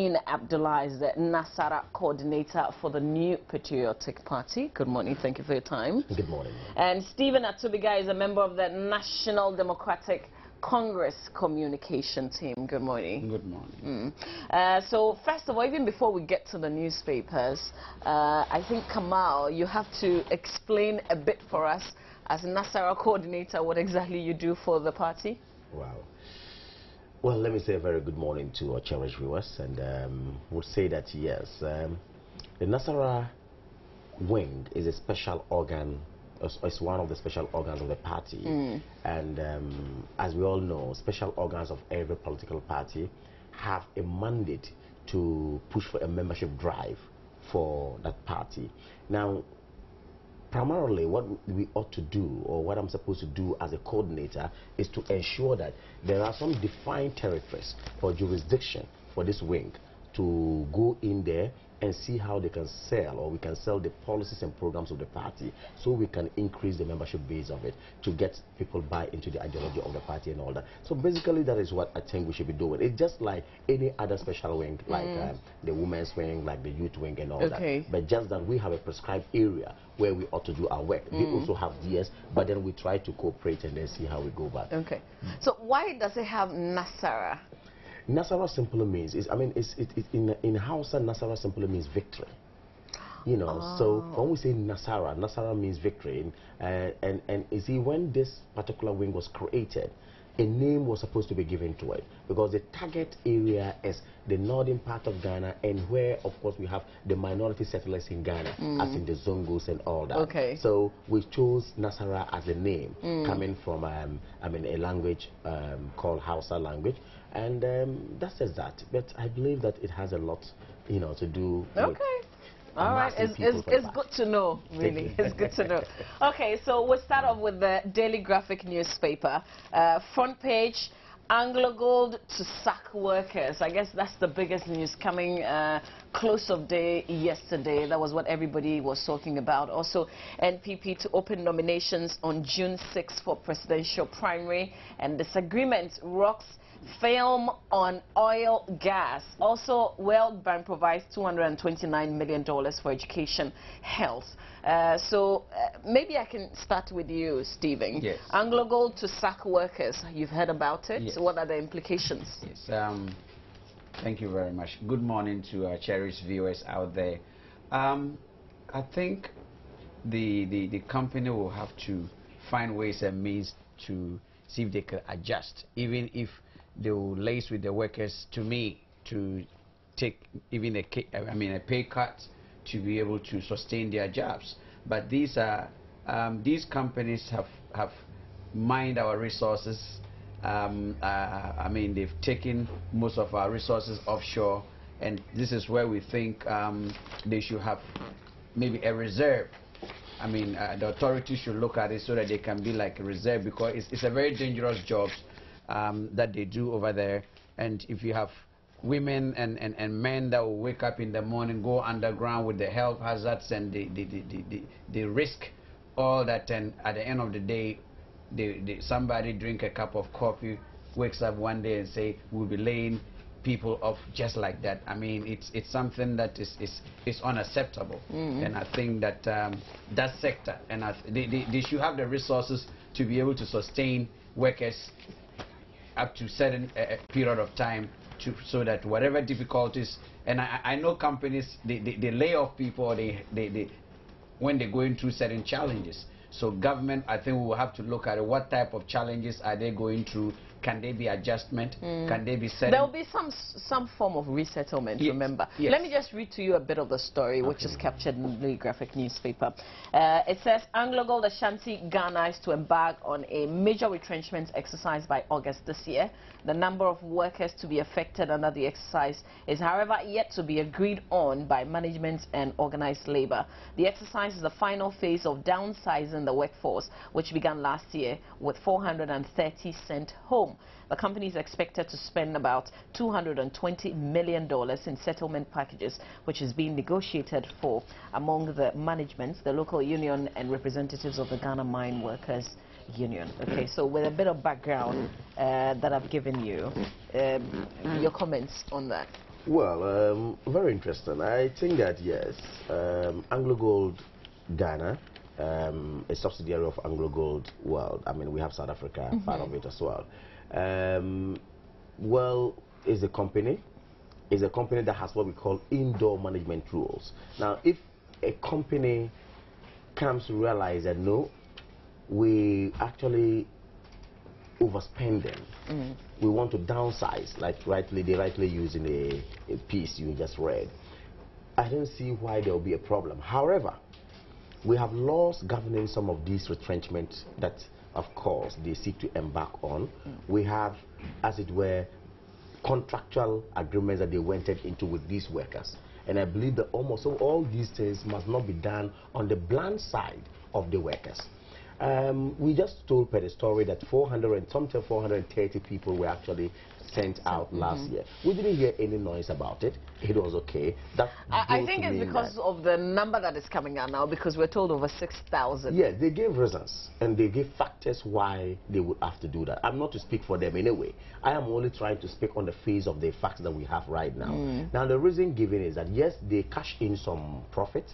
Abdullah is the Nasara coordinator for the New Patriotic Party. Good morning. Thank you for your time. Good morning. And Stephen Atubiga is a member of the National Democratic Congress communication team. Good morning. Good morning. So first of all, even before we get to the newspapers, I think Kamal, you have to explain a bit for us as Nasara coordinator what exactly you do for the party. Wow. Well, let me say a very good morning to our cherished viewers, and would say that yes, the Nasara wing is a special organ. It's one of the special organs of the party, and as we all know, special organs of every political party have a mandate to push for a membership drive for that party. Now, primarily what we ought to do, or what I'm supposed to do as a coordinator, is to ensure that there are some defined territories for jurisdiction for this wing to go in there and see how they can sell, or we can sell the policies and programs of the party, so we can increase the membership base of it to get people buy into the ideology of the party and all that. So basically that is what I think we should be doing. It's just like any other special wing, like the women's wing, like the youth wing and all that. But just that we have a prescribed area where we ought to do our work. They also have theirs, but then we try to cooperate and then see how we go back. Okay. So why does it have Nasara? Nasara simply means, in Hausa, Nasara simply means victory. You know, so when we say Nasara, Nasara means victory. And you see, when this particular wing was created, a name was supposed to be given to it, because the target area is the northern part of Ghana, and where, of course, we have the minority settlers in Ghana, as in the Zongos and all that. Okay. So we chose Nasara as a name, coming from, a language called Hausa language, and that says that. But I believe that it has a lot, you know, to do with... All right, it's good to know, really. It's good to know. Okay, so we'll start off with the Daily Graphic newspaper. Front page, AngloGold to sack workers. I guess that's the biggest news coming close of day yesterday. That was what everybody was talking about. Also, NPP to open nominations on June 6th for presidential primary, and disagreement rocks film on oil gas. Also, World Bank provides $229 million for education health. So maybe I can start with you, Stephen. Yes. AngloGold to sack workers. You've heard about it. Yes. What are the implications? Yes. Thank you very much. Good morning to our cherished viewers out there. I think the company will have to find ways and means to see if they can adjust, even if they will lace with the workers, to me, to take even a pay cut to be able to sustain their jobs. But these companies have mined our resources. They've taken most of our resources offshore, and this is where we think they should have maybe a reserve. The authorities should look at it so that they can be like a reserve, because it's a very dangerous job that they do over there. And if you have women and men that will wake up in the morning, go underground with the health hazards, and they risk all that, and at the end of the day, somebody drink a cup of coffee, wakes up one day and say, we'll be laying people off just like that. It's something that is unacceptable. And I think that that sector, and they should have the resources to be able to sustain workers up to certain period of time, so that whatever difficulties, and I know companies, they lay off people, or when they're going through certain challenges. So government, I think we will have to look at it. What type of challenges are they going through? Can there be adjustment? Can they be set? There will be some form of resettlement, remember. Yes. Let me just read to you a bit of the story, which is captured in the graphic newspaper. It says, AngloGold Ashanti Ghana is to embark on a major retrenchment exercise by August this year. The number of workers to be affected under the exercise is, however, yet to be agreed on by management and organized labor. The exercise is the final phase of downsizing the workforce, which began last year with 430 sent home. The company is expected to spend about $220 million in settlement packages, which is being negotiated for among the management, the local union, and representatives of the Ghana Mine Workers Union. Okay, so with a bit of background that I've given you, your comments on that. Well, very interesting. I think that yes, AngloGold Ghana, a subsidiary of AngloGold World. I mean, we have South Africa part of it as well. Well, is a company. Is a company that has what we call indoor management rules. Now, if a company comes to realize that no, we actually overspending, we want to downsize, like they rightly using a piece you just read, I don't see why there will be a problem. However, we have laws governing some of these retrenchments that, of course, they seek to embark on. We have, as it were, contractual agreements that they entered into with these workers. And I believe that almost all these things must not be done on the bland side of the workers. We just told per the story that 430 people were actually sent out last year. We didn't hear any noise about it. It was okay. That I think it's because of the number that is coming out now, because we're told over 6,000. Yes, they gave reasons and they gave factors why they would have to do that. I'm not to speak for them anyway. I am only trying to speak on the face of the facts that we have right now. Now, the reason given is that yes, they cash in some profit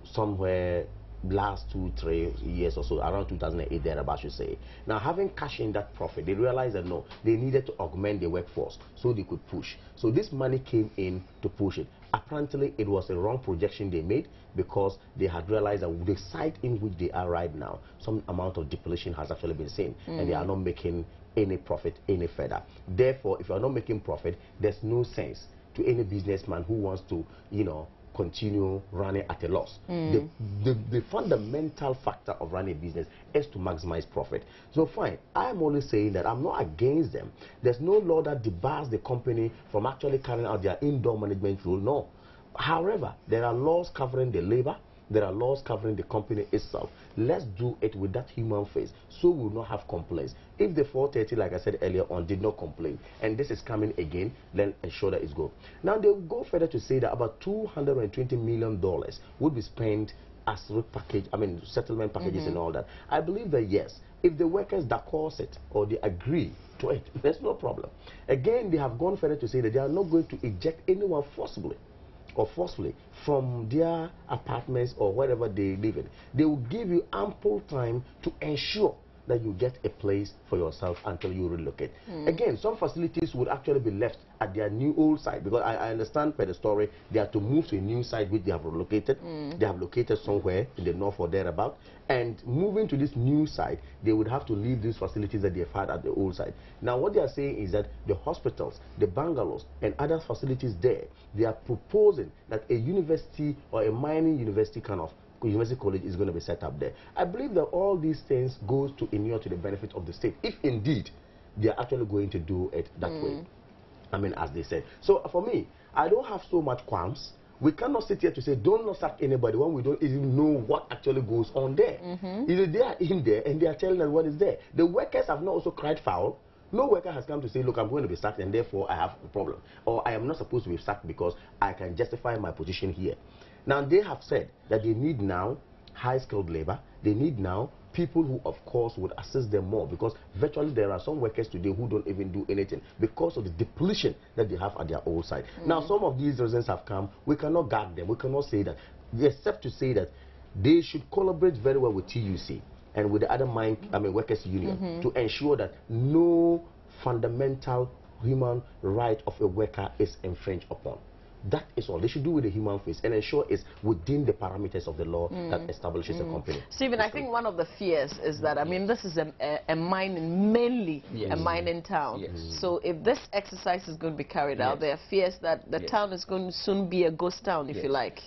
somewhere last 2-3 years or so, around 2008 thereabouts, you say. Now, having cash in that profit, they realized that no, they needed to augment their workforce so they could push. So this money came in to push it. Apparently, it was a wrong projection they made, because they had realized that the site in which they are right now, some amount of depletion has actually been seen, and they are not making any profit any further. Therefore, if you are not making profit, there's no sense to any businessman who wants to, you know, continue running at a loss. The fundamental factor of running a business is to maximize profit. So fine, I'm only saying that I'm not against them. There's no law that debars the company from actually carrying out their indoor management rule, no. However, there are laws covering the labor, there are laws covering the company itself. Let's do it with that human face, so we will not have complaints. If the 430, like I said earlier on, did not complain, and this is coming again, then ensure that it's go. Now, they will go further to say that about $220 million would be spent as package, I mean, settlement packages and all that. I believe that yes, if the workers accord it or they agree to it, there's no problem. Again, they have gone further to say that they are not going to eject anyone forcibly or forcefully from their apartments or wherever they live in. They will give you ample time to ensure that you get a place for yourself until you relocate. Again, some facilities would actually be left at their new old site, because I understand per the story they have to move to a new site which they have relocated. They have located somewhere in the north or thereabout, and moving to this new site, they would have to leave these facilities that they have had at the old site. Now, what they are saying is that the hospitals, the bungalows, and other facilities there, they are proposing that a university or a mining university kind of university college is going to be set up there. I believe that all these things goes to inure to the benefit of the state, if indeed they are actually going to do it that way. I mean, as they said. So for me, I don't have so much qualms. We cannot sit here to say don't not sack anybody when we don't even know what actually goes on there. Either they are in there and they are telling us what is there. The workers have not also cried foul. No worker has come to say, look, I'm going to be sacked and therefore I have a problem, or I am not supposed to be sacked because I can justify my position here. Now, they have said that they need now high-skilled labor. They need now people who, of course, would assist them more, because virtually there are some workers today who don't even do anything because of the depletion that they have at their old site. Now, some of these reasons have come. We cannot guard them. We cannot say that, except to say that they should collaborate very well with TUC and with the other workers' union to ensure that no fundamental human right of a worker is infringed upon. That is all. They should do with the human face and ensure it's within the parameters of the law that establishes a company. Stephen, I think one of the fears is that, I mean, this is a mining, mainly a mining town. So if this exercise is going to be carried out, there are fears that the town is going to soon be a ghost town, if you like.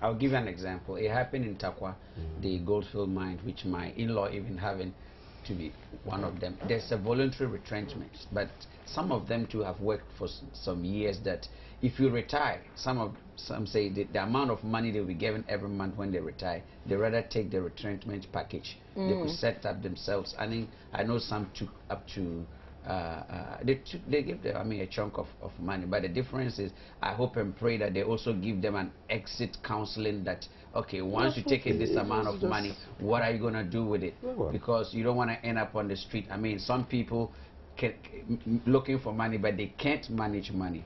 I'll give you an example. It happened in Takwa, the Goldfield mine, which my in-law even having to be one of them. There's a voluntary retrenchment, but some of them too have worked for some years that if you retire, some say the amount of money they'll be given every month when they retire, they rather take the retrenchment package. They could set up themselves. I know some took up to they give them, a chunk of money, but the difference is I hope and pray that they also give them an exit counseling that, okay, once you take in this amount of money, what are you going to do with it? Because you don't want to end up on the street. I mean, some people looking for money, but they can't manage money.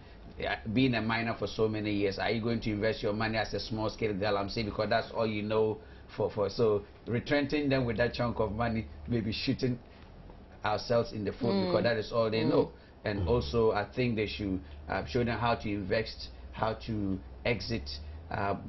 being a miner for so many years, are you going to invest your money as a small scale galamsey because that's all you know for? So retrenching them with that chunk of money, maybe shooting ourselves in the foot because that is all they know. And also, I think they should show them how to invest, how to exit.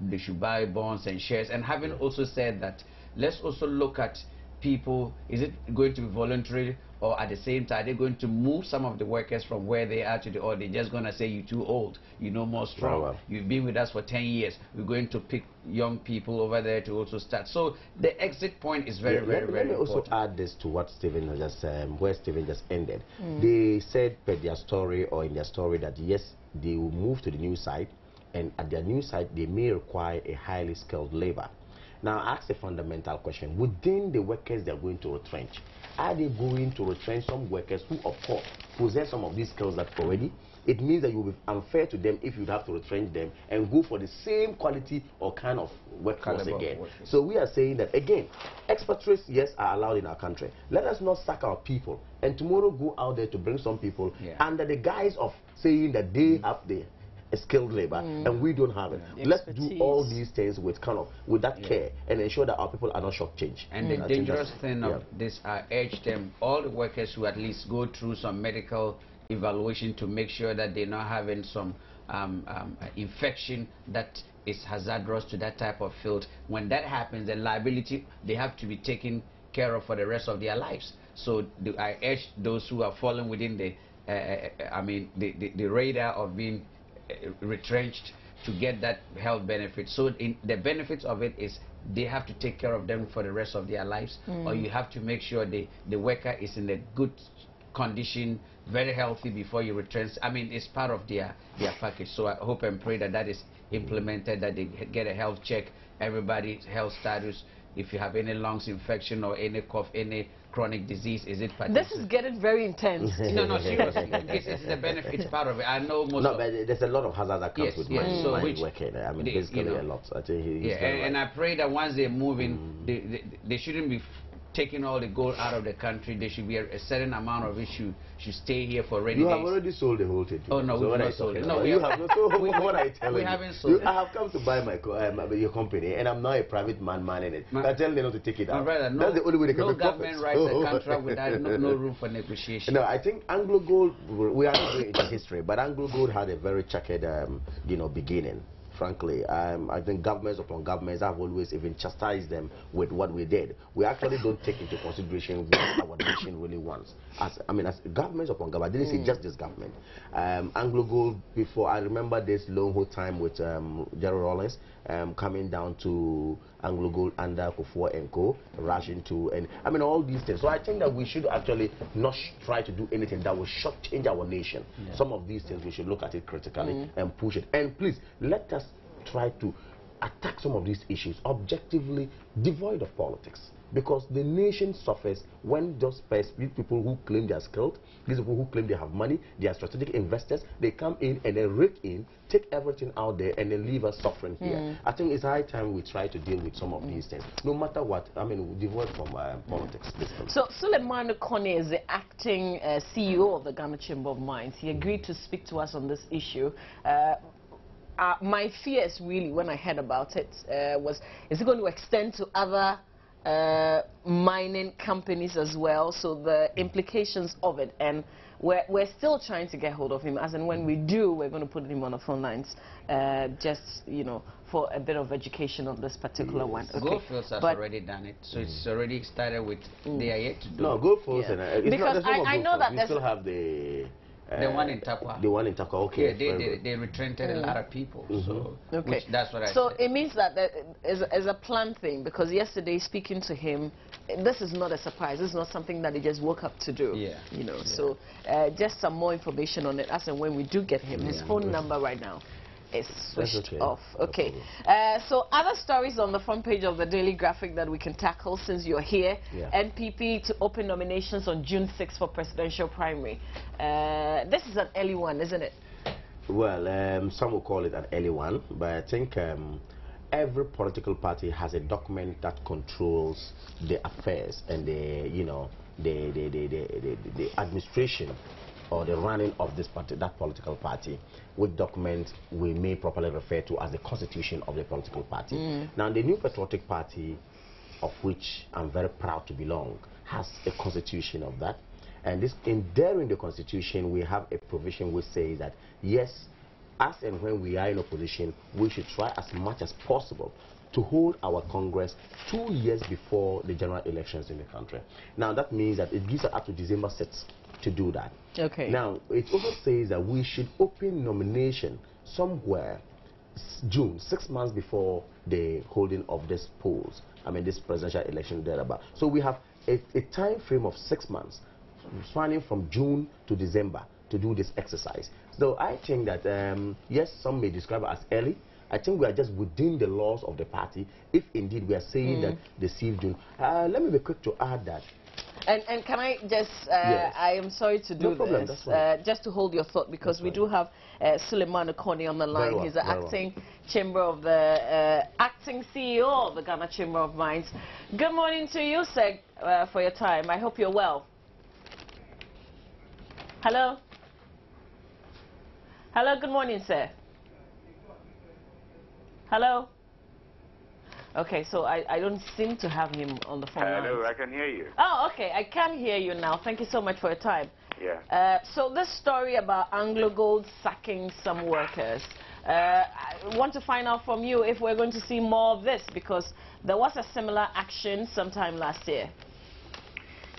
They should buy bonds and shares. And having also said that, let's also look at people. Is it going to be voluntary, or at the same time, they're going to move some of the workers from where they are to the, or they're just going to say, you're too old, you're no more strong, you've been with us for 10 years, we're going to pick young people over there to also start. So the exit point is very, very important. Let me also add this to what Stephen just, where Stephen just ended. They said per their story, or in their story, that yes, they will move to the new site, and at their new site, they may require a highly skilled labor. Now, ask a fundamental question. Within the workers they are going to retrench, are they going to retrench some workers who, of course, possess some of these skills that already? It means that you will be unfair to them if you have to retrench them and go for the same quality or kind of workforce again. So we are saying that, again, expatriates, yes, are allowed in our country. Let us not sack our people and tomorrow go out there to bring some people under the guise of saying that they have the skilled labor and we don't have it. Let's do all these things with with that care and ensure that our people are not shortchanged. And the dangerous thing of this, I urge them, all the workers who at least go through some medical evaluation to make sure that they're not having some infection that is hazardous to that type of field. When that happens, the liability, they have to be taken care of for the rest of their lives. So I urge those who are falling within the the radar of being retrenched to get that health benefit. So the benefits of it is they have to take care of them for the rest of their lives, or you have to make sure the worker is in a good condition, very healthy before you retrench. I mean, it's part of their package. So I hope and pray that that is implemented, that they get a health check, everybody's health status. If you have any lungs infection or any cough, any chronic disease, is it Partisan? This is getting very intense. No, seriously. It's the benefits part of it. I know most but there's a lot of hazard that comes with working. I mean, basically a lot. I think and I pray that once they move in, they shouldn't be taking all the gold out of the country. There should be a certain amount of it should stay here for rainy days. You have already sold the whole thing. Oh no, we've not sold it. No, you have not. So what are you telling me? Haven't sold it. I have come to buy your company, and I'm now a private man manning it. I'm telling them not to take it out. Brother, that's the only way they can no make government profits. writes a contract without no room for negotiation. No, I think AngloGold, we are not going into history, but AngloGold had a very checkered, beginning. Frankly, I think governments upon governments have always even chastised them with what we did. We actually don't take into consideration what our nation really wants. As governments upon governments, I didn't say just this government. AngloGold, before, I remember this long whole time with Gerald Rawlings coming down to AngloGold under Kufuor and Co, rushing to, and all these things. So I think that we should actually not try to do anything that will shortchange our nation. Some of these things we should look at it critically and push it. And please, let us try to attack some of these issues objectively, devoid of politics. Because the nation suffers when those people who claim they are skilled, these people who claim they have money, they are strategic investors, they come in and they rake in, take everything out there, and then leave us suffering here. I think it's high time we try to deal with some of these things, no matter what. I mean, devoid from politics. Basically. So Suleiman Kone is the acting CEO of the Ghana Chamber of Mines. He agreed to speak to us on this issue. My fears really, when I heard about it, was, is it going to extend to other mining companies as well? So the implications of it, and we're still trying to get hold of him, as in when we do, we're going to put him on the phone lines, just for a bit of education on this particular one. Okay. Goldfields has already done it, so it's already started with, they are yet to do. No, Goldfields, because I know that we still have the one in Takwa. The one in Takwa, okay. Yeah, they retrenched a lot of people. So that's what I So said. it means that is a planned thing, because yesterday speaking to him, this is not a surprise. This is not something that he just woke up to do. So just some more information on it as and when we do get him. His phone number right now is switched off. Okay. So other stories on the front page of the Daily Graphic that we can tackle since you're here. NPP to open nominations on June 6th for presidential primary. This is an early one, isn't it? Well, some will call it an early one, but I think every political party has a document that controls the affairs and the administration or the running of this party, that political party, which document we may properly refer to as the constitution of the political party. Now, the New Patriotic Party, of which I'm very proud to belong, has a constitution of that. And this, in there in the constitution, we have a provision which says that, yes, as and when we are in opposition, we should try as much as possible to hold our Congress 2 years before the general elections in the country. Now, that means that it gives us up to December 6th to do that. Okay. Now, it also says that we should open nomination somewhere June, 6 months before the holding of this polls, I mean this presidential election thereabout. So we have a time frame of 6 months, spanning from June to December, to do this exercise. So I think that, yes, some may describe it as early. I think we are just within the laws of the party, if indeed we are saying that the 6th June. Let me be quick to add that. And can I just, yes. I am sorry to do this, just to hold your thought, because we do have Suleiman Okoni on the line. He's the acting chamber of the, acting CEO of the Ghana Chamber of Mines. Good morning to you, sir, for your time. I hope you're well. Hello? Hello, good morning, sir. Hello? Okay, so I don't seem to have him on the phone. Hello, I can hear you. Oh, okay, I can hear you now. Thank you so much for your time. Yeah. So this story about AngloGold sacking some workers, I want to find out from you if we're going to see more of this, because there was a similar action sometime last year.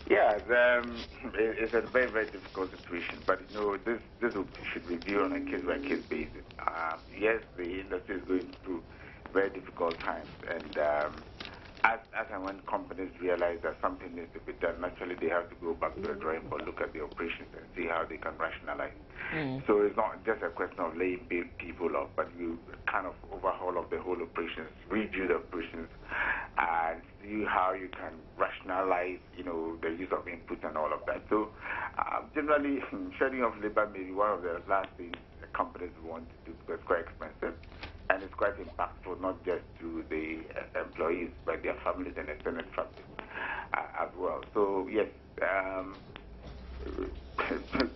Yeah, it's a very, very difficult situation, but you know, this should be viewed on a case-by-case basis. Yes, the industry is going through very difficult times, and as and when companies realize that something needs to be done, naturally they have to go back to the drawing board, look at the operations and see how they can rationalize. So it's not just a question of laying people off, but you kind of overhaul of the whole operations, review the operations, and see how you can rationalize, you know, the use of input and all of that. So generally, shedding of labor may be one of the last things the companies want to do, because it's quite expensive. And it's quite impactful, not just to the employees, but their families and extended families as well. So, yes,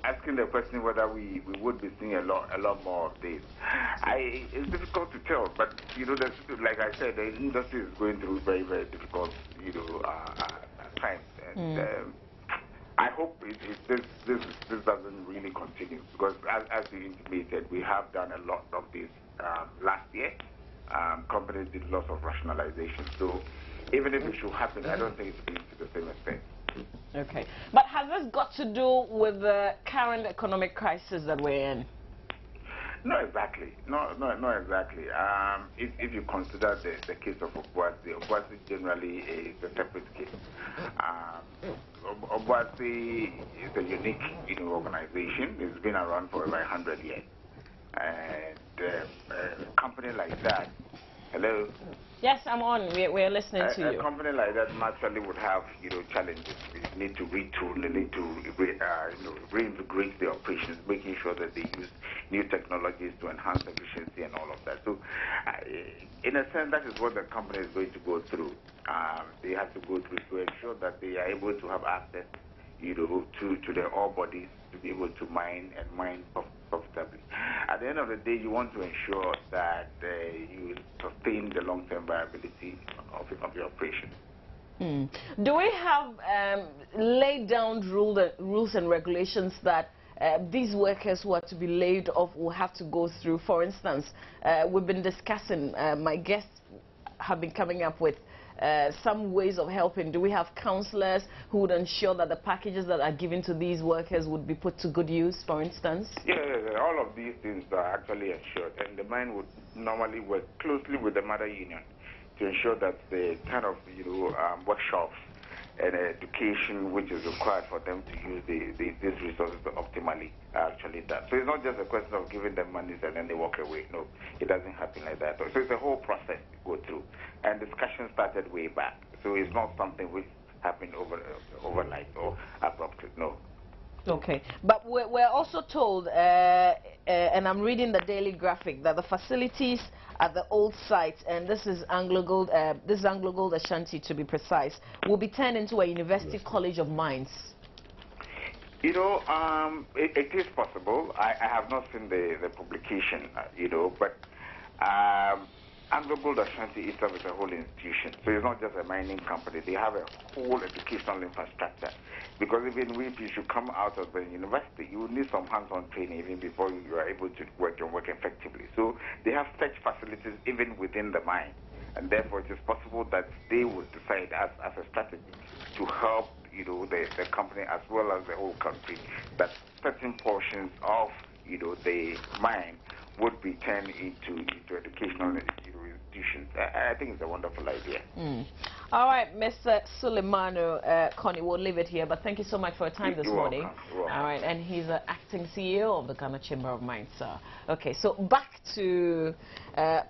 asking the question whether we would be seeing a lot more of this, it's difficult to tell. But, you know, like I said, the industry is going through very, very difficult, you know, times. And I hope this doesn't really continue, because as you intimated, we have done a lot of this last year. Companies did lots of rationalization. So even if it should happen, I don't think it's going to the same extent. Okay. But has this got to do with the current economic crisis that we're in? Not exactly. No, exactly. If you consider the case of Obuasi generally is a separate case. Obuasi is a unique, you know, organization. It's been around for about 100 years. And a company like that, hello? Yes, I'm on. We're listening to you. A company like that naturally would have, you know, challenges. We need to retool, they need to reintegrate the operations, making sure that they use new technologies to enhance efficiency and all of that. So, in a sense, that is what the company is going to go through. They have to go through to ensure that they are able to have access, you know, to their ore bodies, to be able to mine and mine profitably. At the end of the day, you want to ensure that you sustain the long-term viability of your operation. Do we have laid down rules and regulations that these workers who are to be laid off will have to go through? For instance, we've been discussing, my guests have been coming up with some ways of helping. Do we have counselors who would ensure that the packages that are given to these workers would be put to good use, for instance? Yeah, all of these things are actually ensured, and the mine would normally work closely with the mother union to ensure that the kind of, you know, workshops and education which is required for them to use these resources optimally are actually done. So it's not just a question of giving them money and then they walk away. No, it doesn't happen like that. So it's a whole process to go through. And discussion started way back. So it's not something which happened overnight or abruptly. No. Okay, but we're also told, and I'm reading the Daily Graphic, that the facilities at the old site, and this is AngloGold Ashanti to be precise, will be turned into a university college of mines. You know, it is possible. I have not seen the publication, you know, but AngloGold Ashanti itself is a whole institution. So it's not just a mining company. They have a whole educational infrastructure. Because even if you should come out of the university, you will need some hands-on training even before you are able to work effectively. So they have such facilities even within the mine. And therefore, it is possible that they would decide as a strategy to help, you know, the company as well as the whole country, that certain portions of, you know, the mine would be turned into educational, you know, institutions. I think it's a wonderful idea. All right, Mr. Suleimanu Connie, we'll leave it here, but thank you so much for your time this morning. You're welcome. All right, and he's the acting CEO of the Ghana Chamber of Mines, sir. Okay, so back to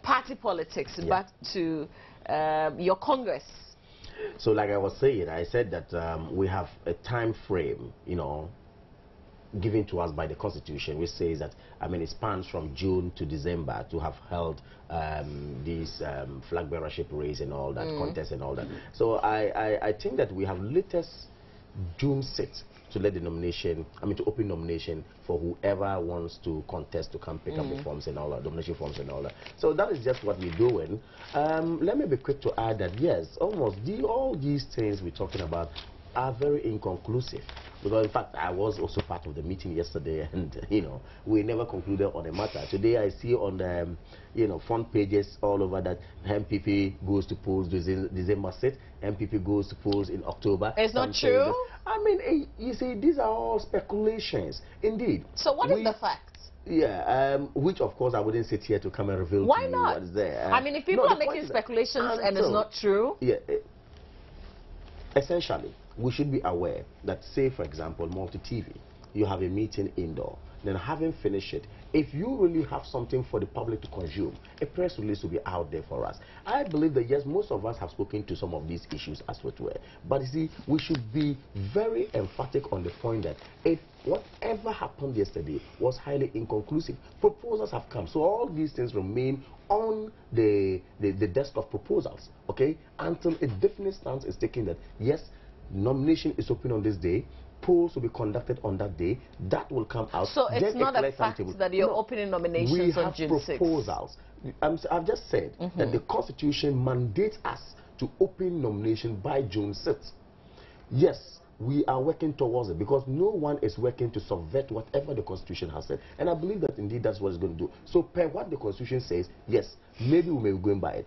party politics, back to your Congress. So like I was saying, I said that we have a time frame, you know, given to us by the Constitution, which says that, I mean, it spans from June to December to have held these flag bearership race and all that, contest and all that. So I think that we have latest June 6th to let the nomination, I mean, to open nomination for whoever wants to contest to come pick up the forms and all that, nomination forms and all that. So that is just what we're doing. Let me be quick to add that, yes, almost all these things we're talking about are very inconclusive. Because in fact, I was also part of the meeting yesterday, and you know, we never concluded on a matter. Today, I see on the you know, front pages all over that MPP goes to polls December 6th, MPP goes to polls in October. It's not true. I mean, you see, these are all speculations, indeed. So what is the fact? Yeah, which of course I wouldn't sit here to come and reveal Why to you not? what is there. I mean, if people are making speculations and it's not true. Yeah, essentially, we should be aware that, say, for example, multi-TV, you have a meeting indoor, then having finished it, if you really have something for the public to consume, a press release will be out there for us. I believe that, yes, most of us have spoken to some of these issues as it were, but you see, we should be very emphatic on the point that if whatever happened yesterday was highly inconclusive, proposals have come, so all these things remain on the desk of proposals, okay, until a definite stance is taken that, yes, nomination is open on this day, polls will be conducted on that day, that will come out. So it's not a fact that you're opening nominations on June 6th. We have proposals. I've just said that the Constitution mandates us to open nomination by June 6th. Yes, we are working towards it because no one is working to subvert whatever the Constitution has said. And I believe that indeed that's what it's going to do. So per what the Constitution says, yes, maybe we may be going by it.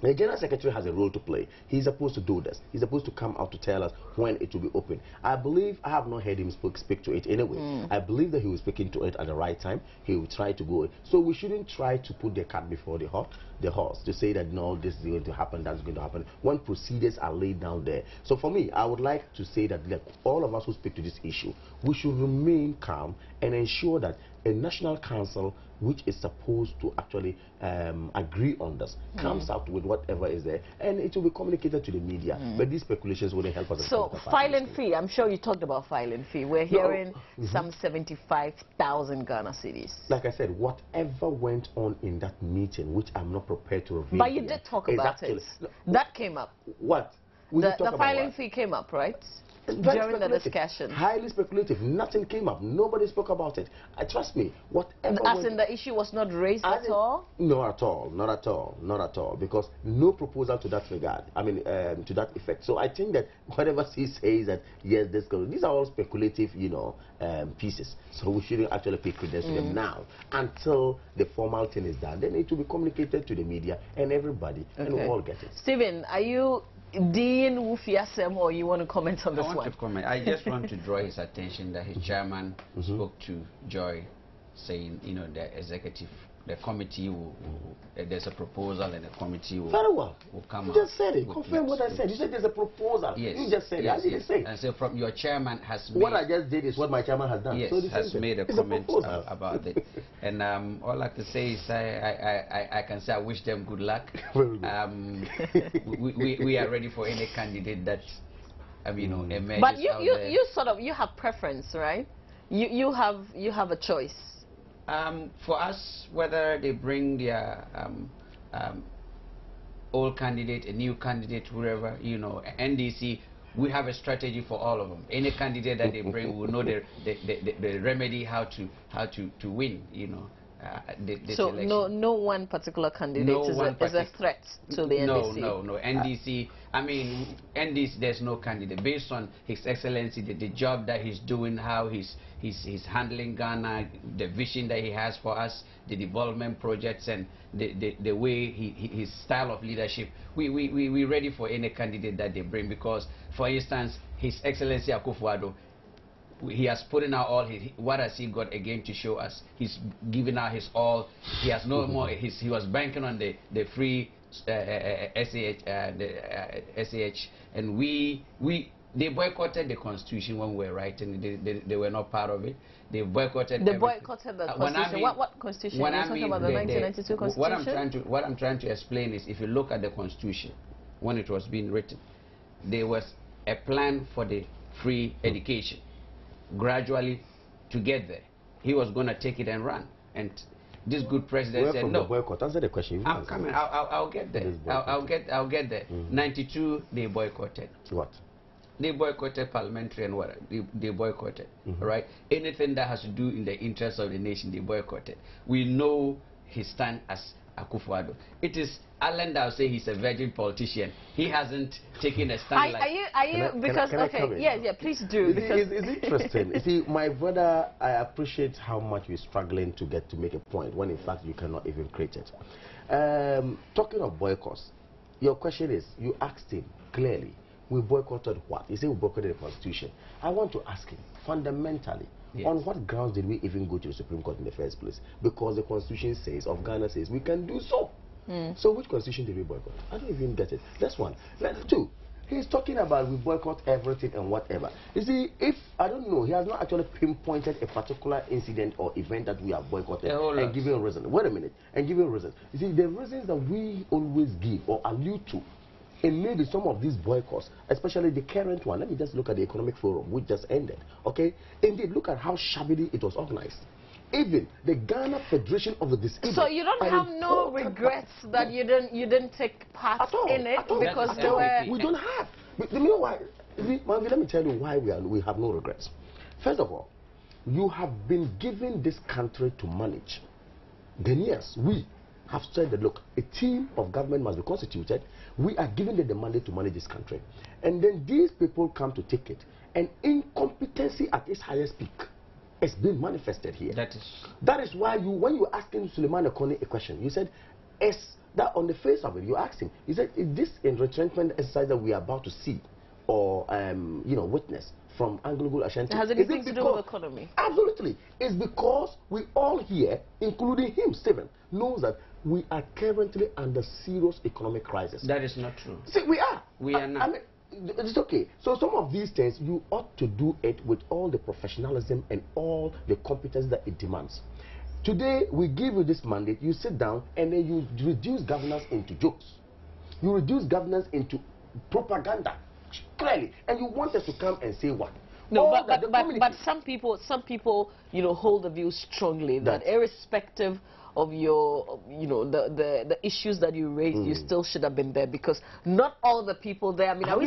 The General Secretary has a role to play. He's supposed to do this. He's supposed to come out to tell us when it will be open. I believe, I have not heard him speak to it anyway. I believe that he was speaking to it at the right time. He will try to go. So we shouldn't try to put the cart before the horse to say that no, this is going to happen, that's going to happen, when procedures are laid down there. So for me, I would like to say that, like, all of us who speak to this issue, we should remain calm and ensure that a national council which is supposed to actually agree on this comes out with whatever is there, and it will be communicated to the media. But these speculations wouldn't help us. So filing fee, I'm sure you talked about filing fee. We're hearing some 75,000 Ghana cedis. Like I said, whatever went on in that meeting, which I'm not prepared to reveal. But you did talk about it. That came up. What? The filing fee came up, right? During the discussion. Highly speculative. Nothing came up. Nobody spoke about it. Trust me, whatever. As in the issue was not raised at all? No, at all. Not at all. Not at all. Because no proposal to that regard. I mean, to that effect. So I think that whatever he says that, yes, this goes, these are all speculative, you know, pieces. So we shouldn't actually pay credence to them now until the formal thing is done. Then it will be communicated to the media and everybody, and we'll all get it. Stephen, are you Dean Wufiasem, or you want to comment on this one? I want to comment. I just want to draw his attention that his chairman spoke to Joy, saying, you know, the committee will there's a proposal and the committee will, very well. Will come you just said it. Confirm what I said. You said there's a proposal. Yes. You just said it. I didn't say. And so from your chairman has made... What I just did is what my chairman has done. Yes, so has made a comment about it. And all I can say is I can say I wish them good luck. We are ready for any candidate that, you know, emerges. But you sort of, you have preference, right? You have a choice. For us, whether they bring their old candidate, a new candidate, whoever, you know, NDC, we have a strategy for all of them. Any candidate that they bring, we know the remedy how to win. You know. This so election. no one particular candidate is a threat to the NDC. No. NDC. I mean, NDC. There's no candidate based on His Excellency, the job that he's doing, how he's handling Ghana, the vision that he has for us, the development projects, and the way his style of leadership. We ready for any candidate that they bring, because, for instance, His Excellency Akufo-Addo, he has put in out all what has he got again to show us. He's given out his all. He has no more. He was banking on the free SAH, and they boycotted the Constitution when we were writing. They were not part of it. They boycotted. They boycotted the Constitution. What Constitution? You're talking about the 1992 Constitution. What I'm trying to explain is, if you look at the Constitution when it was being written, there was a plan for the free education. Gradually, to get there, he was going to take it and run, and this good president said no. Boycott. Answer the question. I'm coming. I'll get there. I'll get there. 92, they boycotted. What? They boycotted parliamentary and what? They boycotted. Right? Anything that has to do in the interest of the nation, they boycotted. We know his stand as Akufo-Addo. It is Alan that will say he's a virgin politician. He hasn't taken a stand Yeah, please do. It's interesting. You see, my brother, I appreciate how much you're struggling to make a point when in fact you cannot even create it. Talking of boycotts, your question is, you asked him clearly, we boycotted what? He said we boycotted the Constitution. I want to ask him, fundamentally, yes, on what grounds did we even go to the Supreme Court in the first place? Because the Constitution of Ghana says we can do so. So which Constitution did we boycott? I don't even get it. That's one. That's two. He's talking about we boycott everything and whatever. You see, if, I don't know, he has not actually pinpointed a particular incident or event that we have boycotted and given a reason. Wait a minute. And given a reason. You see, the reasons that we always give or allude to, and maybe some of these boycotts, especially the current one, let me just look at the Economic Forum, which just ended, okay? Indeed, look at how shabbily it was organized. Even the Ghana Federation of the Disabled. So you don't have no regrets that you didn't take part in it because there were. We don't have. You know why? Let me tell you why we have no regrets. First of all, you have been given this country to manage. Then yes, we have said that look, a team of government must be constituted. We are giving them the mandate to manage this country, and then these people come to take it, and incompetency at its highest peak. It's been manifested here. That is why when you were asking Suleiman Akoni a question, you said, is that on the face of it, you asked him, you said, is this a retrenchment exercise that we are about to see or witness from AngloGold Ashanti? Has anything to do with the economy? Absolutely. It's because we all here, including him, Stephen, knows that we are currently under serious economic crisis. That is not true. See, we are. We are not. I mean, it's okay. So some of these things, you ought to do it with all the professionalism and all the competence that it demands. Today, we give you this mandate, you sit down, and then you reduce governance into jokes. You reduce governance into propaganda, clearly. And you want us to come and say what? No, but some people, hold the view strongly that irrespective of your, the issues that you raised, you still should have been there, because not all the people there. I mean, are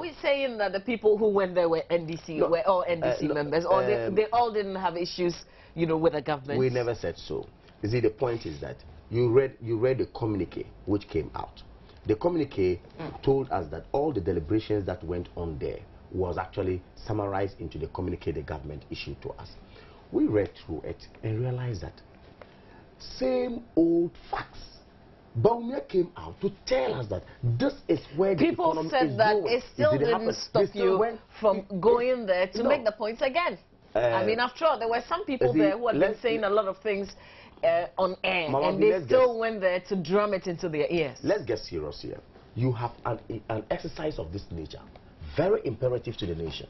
we saying that the people who went there were NDC, were all NDC members, or they all didn't have issues, with the government? We never said so. You see, the point is that you read the communique which came out. The communique told us that all the deliberations that went on there was actually summarized into the communique the government issued to us. We read through it and realized that same old facts. Baumia came out to tell us that this is where the economy is going. People said that it still didn't stop you from going there to make the points again. I mean, after all, there were some people there who had been saying a lot of things on air, and they still went there to drum it into their ears. Let's get serious here. You have an exercise of this nature, very imperative to the nation.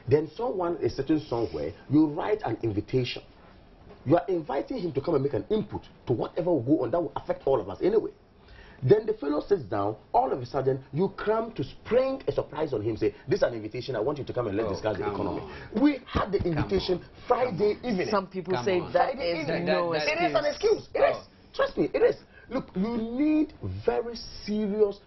Then someone is sitting somewhere, you write an invitation. You are inviting him to come and make an input to whatever will go on that will affect all of us anyway. Then the fellow sits down, all of a sudden you come to spring a surprise on him, say, this is an invitation, I want you to come and let's discuss the economy. We had the invitation Friday evening. Some people say that is no excuse. It is an excuse. It is. Trust me, it is. Look, you need very serious,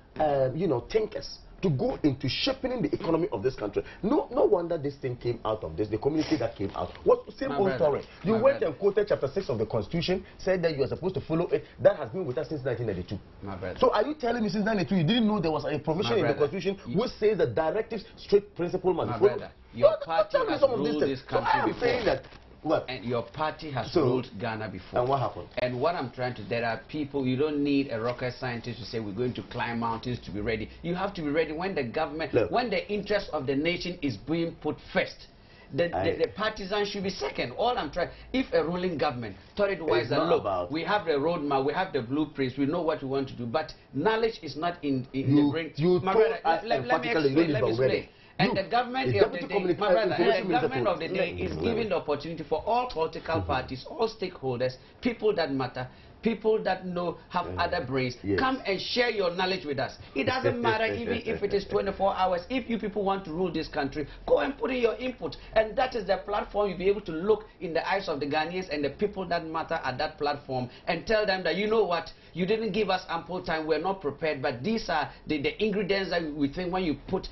thinkers to go into shaping the economy of this country. No wonder this thing came out of this. The community that came out was same old story. You went and quoted chapter 6 of the Constitution, said that you are supposed to follow it. That has been with us since 1992. So are you telling me since 1992 you didn't know there was a provision in the Constitution which says the directives, strict principle must be followed? Your party has ruled this country before. Saying that. What? And your party has ruled Ghana before. And what happened? And what I'm trying to, there are people, you don't need a rocket scientist to say we're going to climb mountains to be ready. You have to be ready when the government, when the interest of the nation is being put first. The partisan should be second. All I'm trying, if a ruling government thought it wise and look, we have the roadmap, we have the blueprints, we know what we want to do, but knowledge is not in the brain. My brother, let me explain. And the government of the day, my brother, the government of the day is giving the opportunity for all political parties, all stakeholders, people that matter, people that know, have other brains, come and share your knowledge with us. It doesn't matter even if it is 24 hours. If you people want to rule this country, go and put in your input. And that is the platform you'll be able to look in the eyes of the Ghanaians and the people that matter at that platform and tell them that, you know what, you didn't give us ample time, we're not prepared, but these are the ingredients that we think when you put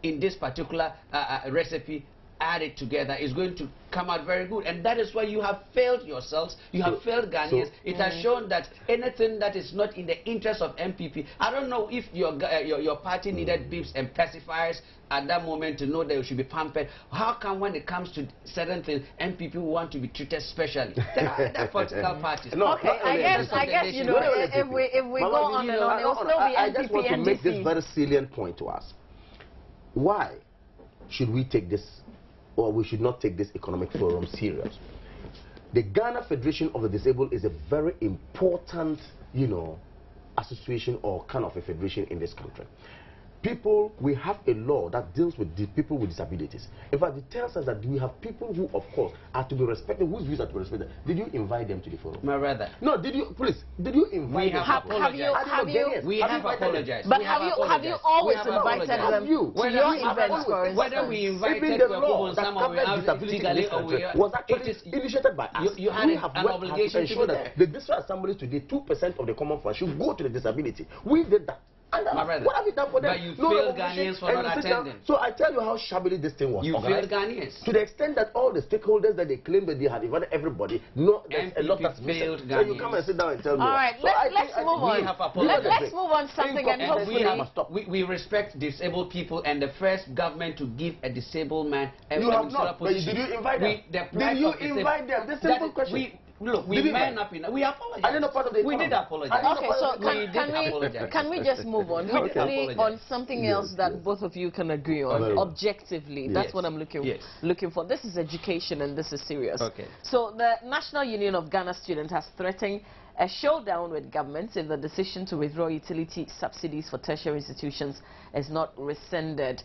in this particular recipe, add it together, is going to come out very good. And that is why you have failed yourselves, you have failed Ghanaians. It has shown that anything that is not in the interest of MPP, I don't know if your party needed beeps and pacifiers at that moment to know that you should be pampered. How come when it comes to certain things, MPP want to be treated specially? They're political parties. No, okay, I guess you know, if we go on and on, it will still be MPP. I just want to make this very salient point to us. Why should we take this, or we should not take this economic forum serious? The Ghana Federation of the Disabled is a very important, association or kind of a federation in this country. People, we have a law that deals with the people with disabilities. In fact, it tells us that we have people who, of course, are to be respected, whose views are to be respected. Did you invite them to the forum? My brother. No, did you, please, did you invite them? We have apologized. But have you always invited them to your events? Whether we invited the law that covers disability in this country was actually initiated by us. You had an obligation to ensure that the district assembly today, 2% of the common fund should go to the disability. We did that. And what have you done for them? But you failed Ghanaians for not attending. So I tell you how shabbily this thing was. You failed Ghanaians. To the extent that all the stakeholders that they claimed that they had invited everybody, there's a lot that's missing. So you come and sit down and tell me. All right, let's move on. Let's move on to something and hopefully we respect disabled people, and the first government to give a disabled man a ministerial position. Did you invite them? Did you invite them? This simple question. Look, we man up in. We apologize. I didn't know part of the. We did apologize. Okay, so can we just move on? Hopefully on something else that both of you can agree on objectively. That's what I'm looking for. This is education and this is serious. Okay. So the National Union of Ghana Students has threatened a showdown with governments if the decision to withdraw utility subsidies for tertiary institutions is not rescinded.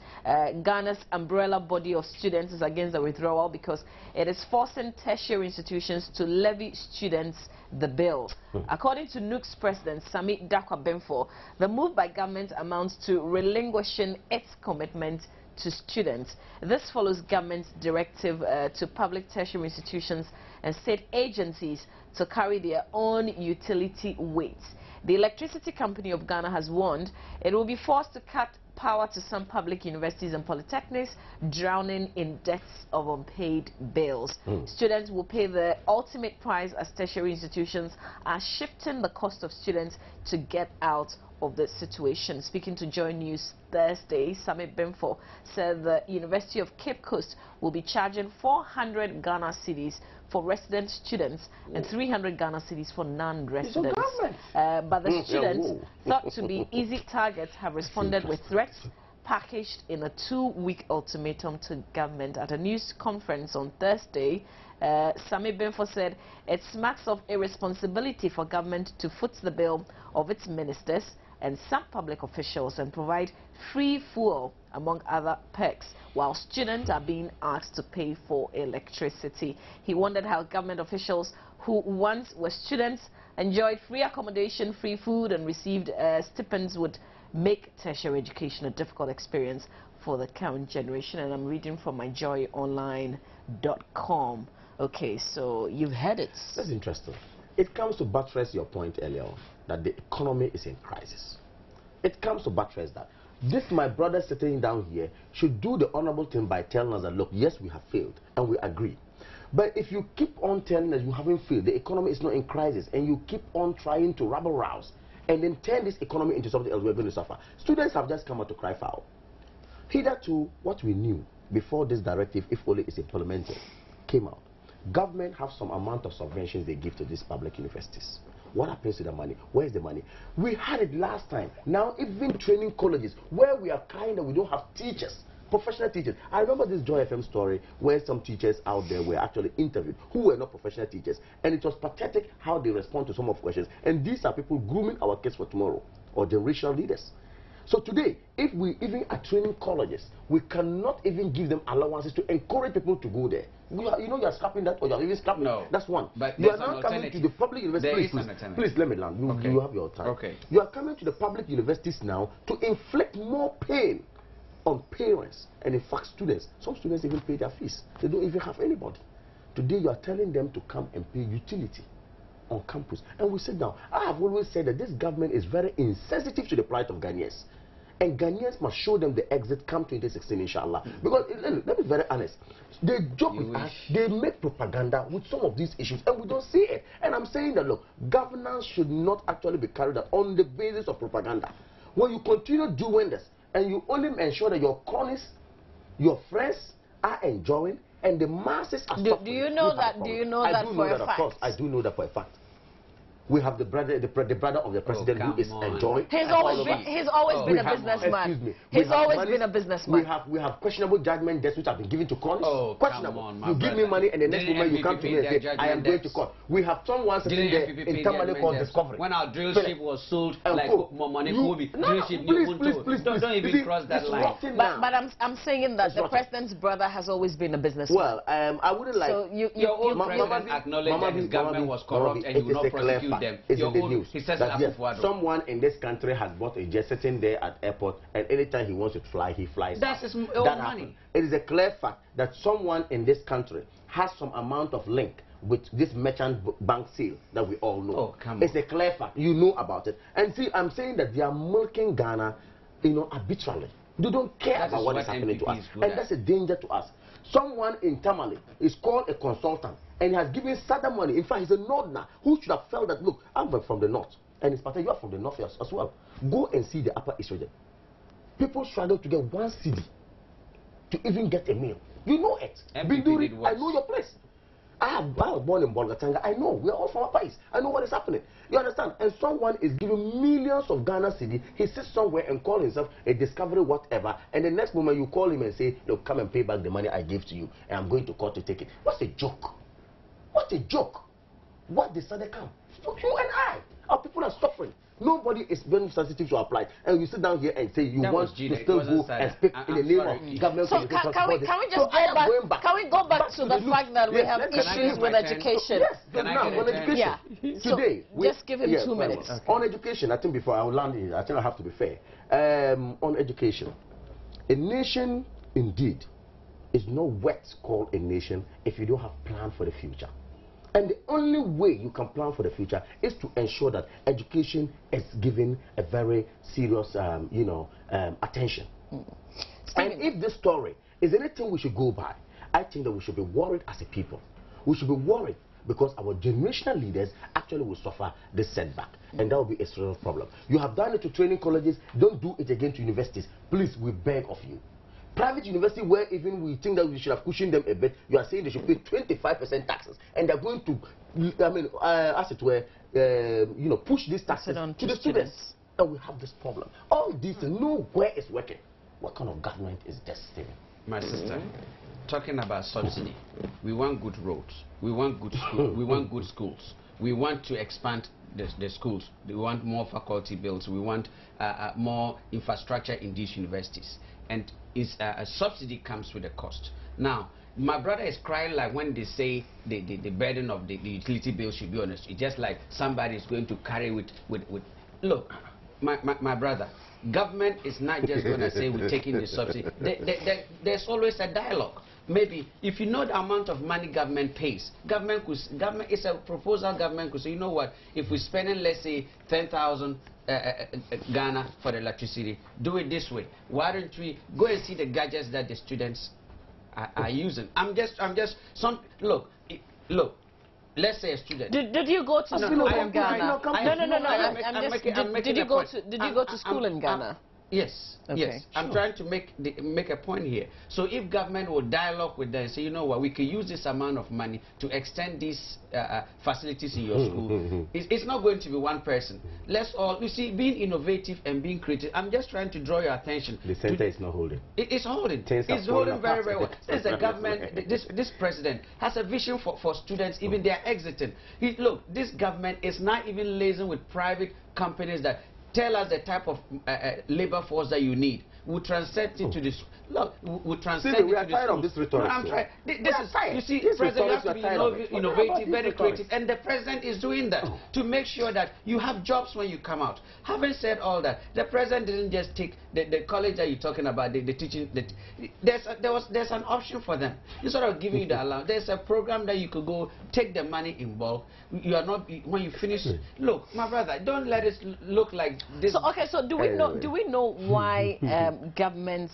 Ghana's umbrella body of students is against the withdrawal because it is forcing tertiary institutions to levy students the bill. According to NUC's president, Sami Dakwa Benfo, the move by government amounts to relinquishing its commitment to students. This follows government's directive to public tertiary institutions and state agencies to carry their own utility weights. The Electricity Company of Ghana has warned it will be forced to cut power to some public universities and polytechnics, drowning in debts of unpaid bills. Students will pay the ultimate price as tertiary institutions are shifting the cost of students to get out of the situation. Speaking to Joy News Thursday, Samit Benfo said the University of Cape Coast will be charging 400 Ghana cedis for resident students and 300 Ghana cedis for non-residents. But the students, thought to be easy targets, have responded with threats packaged in a 2-week ultimatum to government. At a news conference on Thursday, Sami Benfo said it smacks of irresponsibility for government to foot the bill of its ministers and some public officials and provide free fuel, among other perks, while students are being asked to pay for electricity. He wondered how government officials who once were students, enjoyed free accommodation, free food, and received stipends would make tertiary education a difficult experience for the current generation. And I'm reading from myjoyonline.com. Okay, so you've heard it. That's interesting. It comes to buttress your point earlier on, that the economy is in crisis. It comes to buttress that. This, my brother sitting down here, should do the honorable thing by telling us that, look, yes, we have failed, and we agree. But if you keep on telling us you haven't failed, the economy is not in crisis, and you keep on trying to rabble-rouse, and then turn this economy into something else, we're going to suffer. Students have just come out to cry foul. Hitherto, what we knew before this directive, if only it's implemented, came out. Government have some amount of subventions they give to these public universities. What happens to the money? Where's the money? We had it last time. Now, even training colleges, where we are crying that we don't have teachers, professional teachers. I remember this Joy FM story where some teachers out there were actually interviewed who were not professional teachers. And it was pathetic how they respond to some of the questions. And these are people grooming our kids for tomorrow, or generational leaders. So today, if we even are training colleges, we cannot even give them allowances to encourage people to go there. You know, you are scrapping that, or you are even scrapping. No. That's one. But you are now coming to the public universities. Please let me land. You have your time. Okay. You are coming to the public universities now to inflict more pain on parents and, in fact, students. Some students even pay their fees. They don't even have anybody. Today, you are telling them to come and pay utility on campus. And we sit down. I have always said that this government is very insensitive to the plight of Ghanaians. And Ghanaians must show them the exit come 2016, inshallah. Because, let me be very honest, they joke with us, they make propaganda with some of these issues, and we don't see it. And I'm saying that, look, governance should not actually be carried out on the basis of propaganda. When you continue doing this, and you only ensure that your cronies, your friends are enjoying, and the masses are suffering. Do you know that? Do you know that for a fact? Of course, I do know that for a fact. We have the brother of the president who is enjoying. He's always been a businessman. Excuse me. He's always been a businessman. We have questionable judgment debts which have been given to court. Questionable. You give me money and the next moment you come to me and say, I am going to court. We have someone sitting there in Tamale called Discovery. When our drill ship was sold, like more money could be. Drill ship, please, don't even cross that line. But I'm saying that the president's brother has always been a businessman. Well, I wouldn't like. So your own president acknowledged that his government was corrupt and he will not prosecute them. It's in the news. He says that yes, someone in this country has bought a jet sitting there at airport, and anytime he wants to fly, he flies. That's his own money. It is a clear fact that someone in this country has some amount of link with this merchant bank sale that we all know. Oh, come on. It's a clear fact. You know about it. And see, I'm saying that they are milking Ghana, arbitrarily. They don't care about what is happening to us. And that's a danger to us. Someone in Tamale is called a consultant and has given Sada money. In fact, he's a northerner who should have felt that, look, I'm from the north. And it's better you are from the north as well. Go and see the Upper East region. People struggle to get 1 cedi to even get a meal. You know it. Binduri, I know your place. I was born in Bolgatanga. I know. We are all from Upper East. I know what is happening. You understand? And someone is giving millions of Ghana cedi. He sits somewhere and calls himself a discovery whatever. And the next moment you call him and say, look, come and pay back the money I gave to you. And I'm going to court to take it. What's a joke? What a joke. What did Sada come? You and I. Our people are suffering. Nobody is very sensitive to our plight. And you sit down here and say you want to still go and speak in the name of government. So can we go back to the fact that we have issues with education? Yes, on education. Yeah. Today, just give him 2 minutes. Okay. On education, I think before I will land here, I think I have to be fair. On education, a nation indeed is not what's called a nation if you don't have plan for the future. And the only way you can plan for the future is to ensure that education is given a very serious, attention. And if this story is anything we should go by, I think that we should be worried as a people. We should be worried because our generational leaders actually will suffer this setback. And that will be a serious problem. You have done it to training colleges. Don't do it again to universities. Please, we beg of you. Private university where even we think that we should have cushioned them a bit, you are saying they should pay 25% taxes, and they're going to, as it were, push these taxes to the students. And we have this problem. All these, nowhere is working. What kind of government is this thing? My sister, talking about subsidy, we want good roads, we want good schools, we want good schools, we want to expand the schools, we want more faculty builds, we want more infrastructure in these universities. And a subsidy comes with a cost. Now, my brother is crying like when they say the burden of the utility bill should be honest. It's just like somebody is going to carry with look, my brother, government is not just going to say we're taking the subsidy. There's always a dialogue. Maybe if you know the amount of money government pays, government is a proposal. Government could say, you know what, if we're spending, let's say, 10,000 Ghana for the electricity. Do it this way. Why don't we go and see the gadgets that the students are using? Look. Let's say a student. Did you go to school in Ghana? No. Did you go to school in Ghana? Yes, okay. Yes. I'm trying to make a point here. So if government will dialogue with them and say, you know what, we can use this amount of money to extend these facilities in your school, it's not going to be one person. Let's all, you see, being innovative and being creative. I'm just trying to draw your attention. The center is not holding. It's holding. It's holding very, very well. This government, this president has a vision for students, even they are exiting. Look, this government is not even liaising with private companies that tell us the type of labor force that you need. We'll translate it to this. Look, we'll translate it to this. We are tired of this rhetoric. No, I'm trying. You see, president, you have to be innovative, very creative, and the president is doing that to make sure that you have jobs when you come out. Having said all that, the president didn't just take the college that you're talking about, the teaching. There's an option for them. Instead of giving you the allowance, there's a program that you could go take the money in bulk. You are not, when you finish. Look, my brother, don't let it look like this. So okay, so do we know why government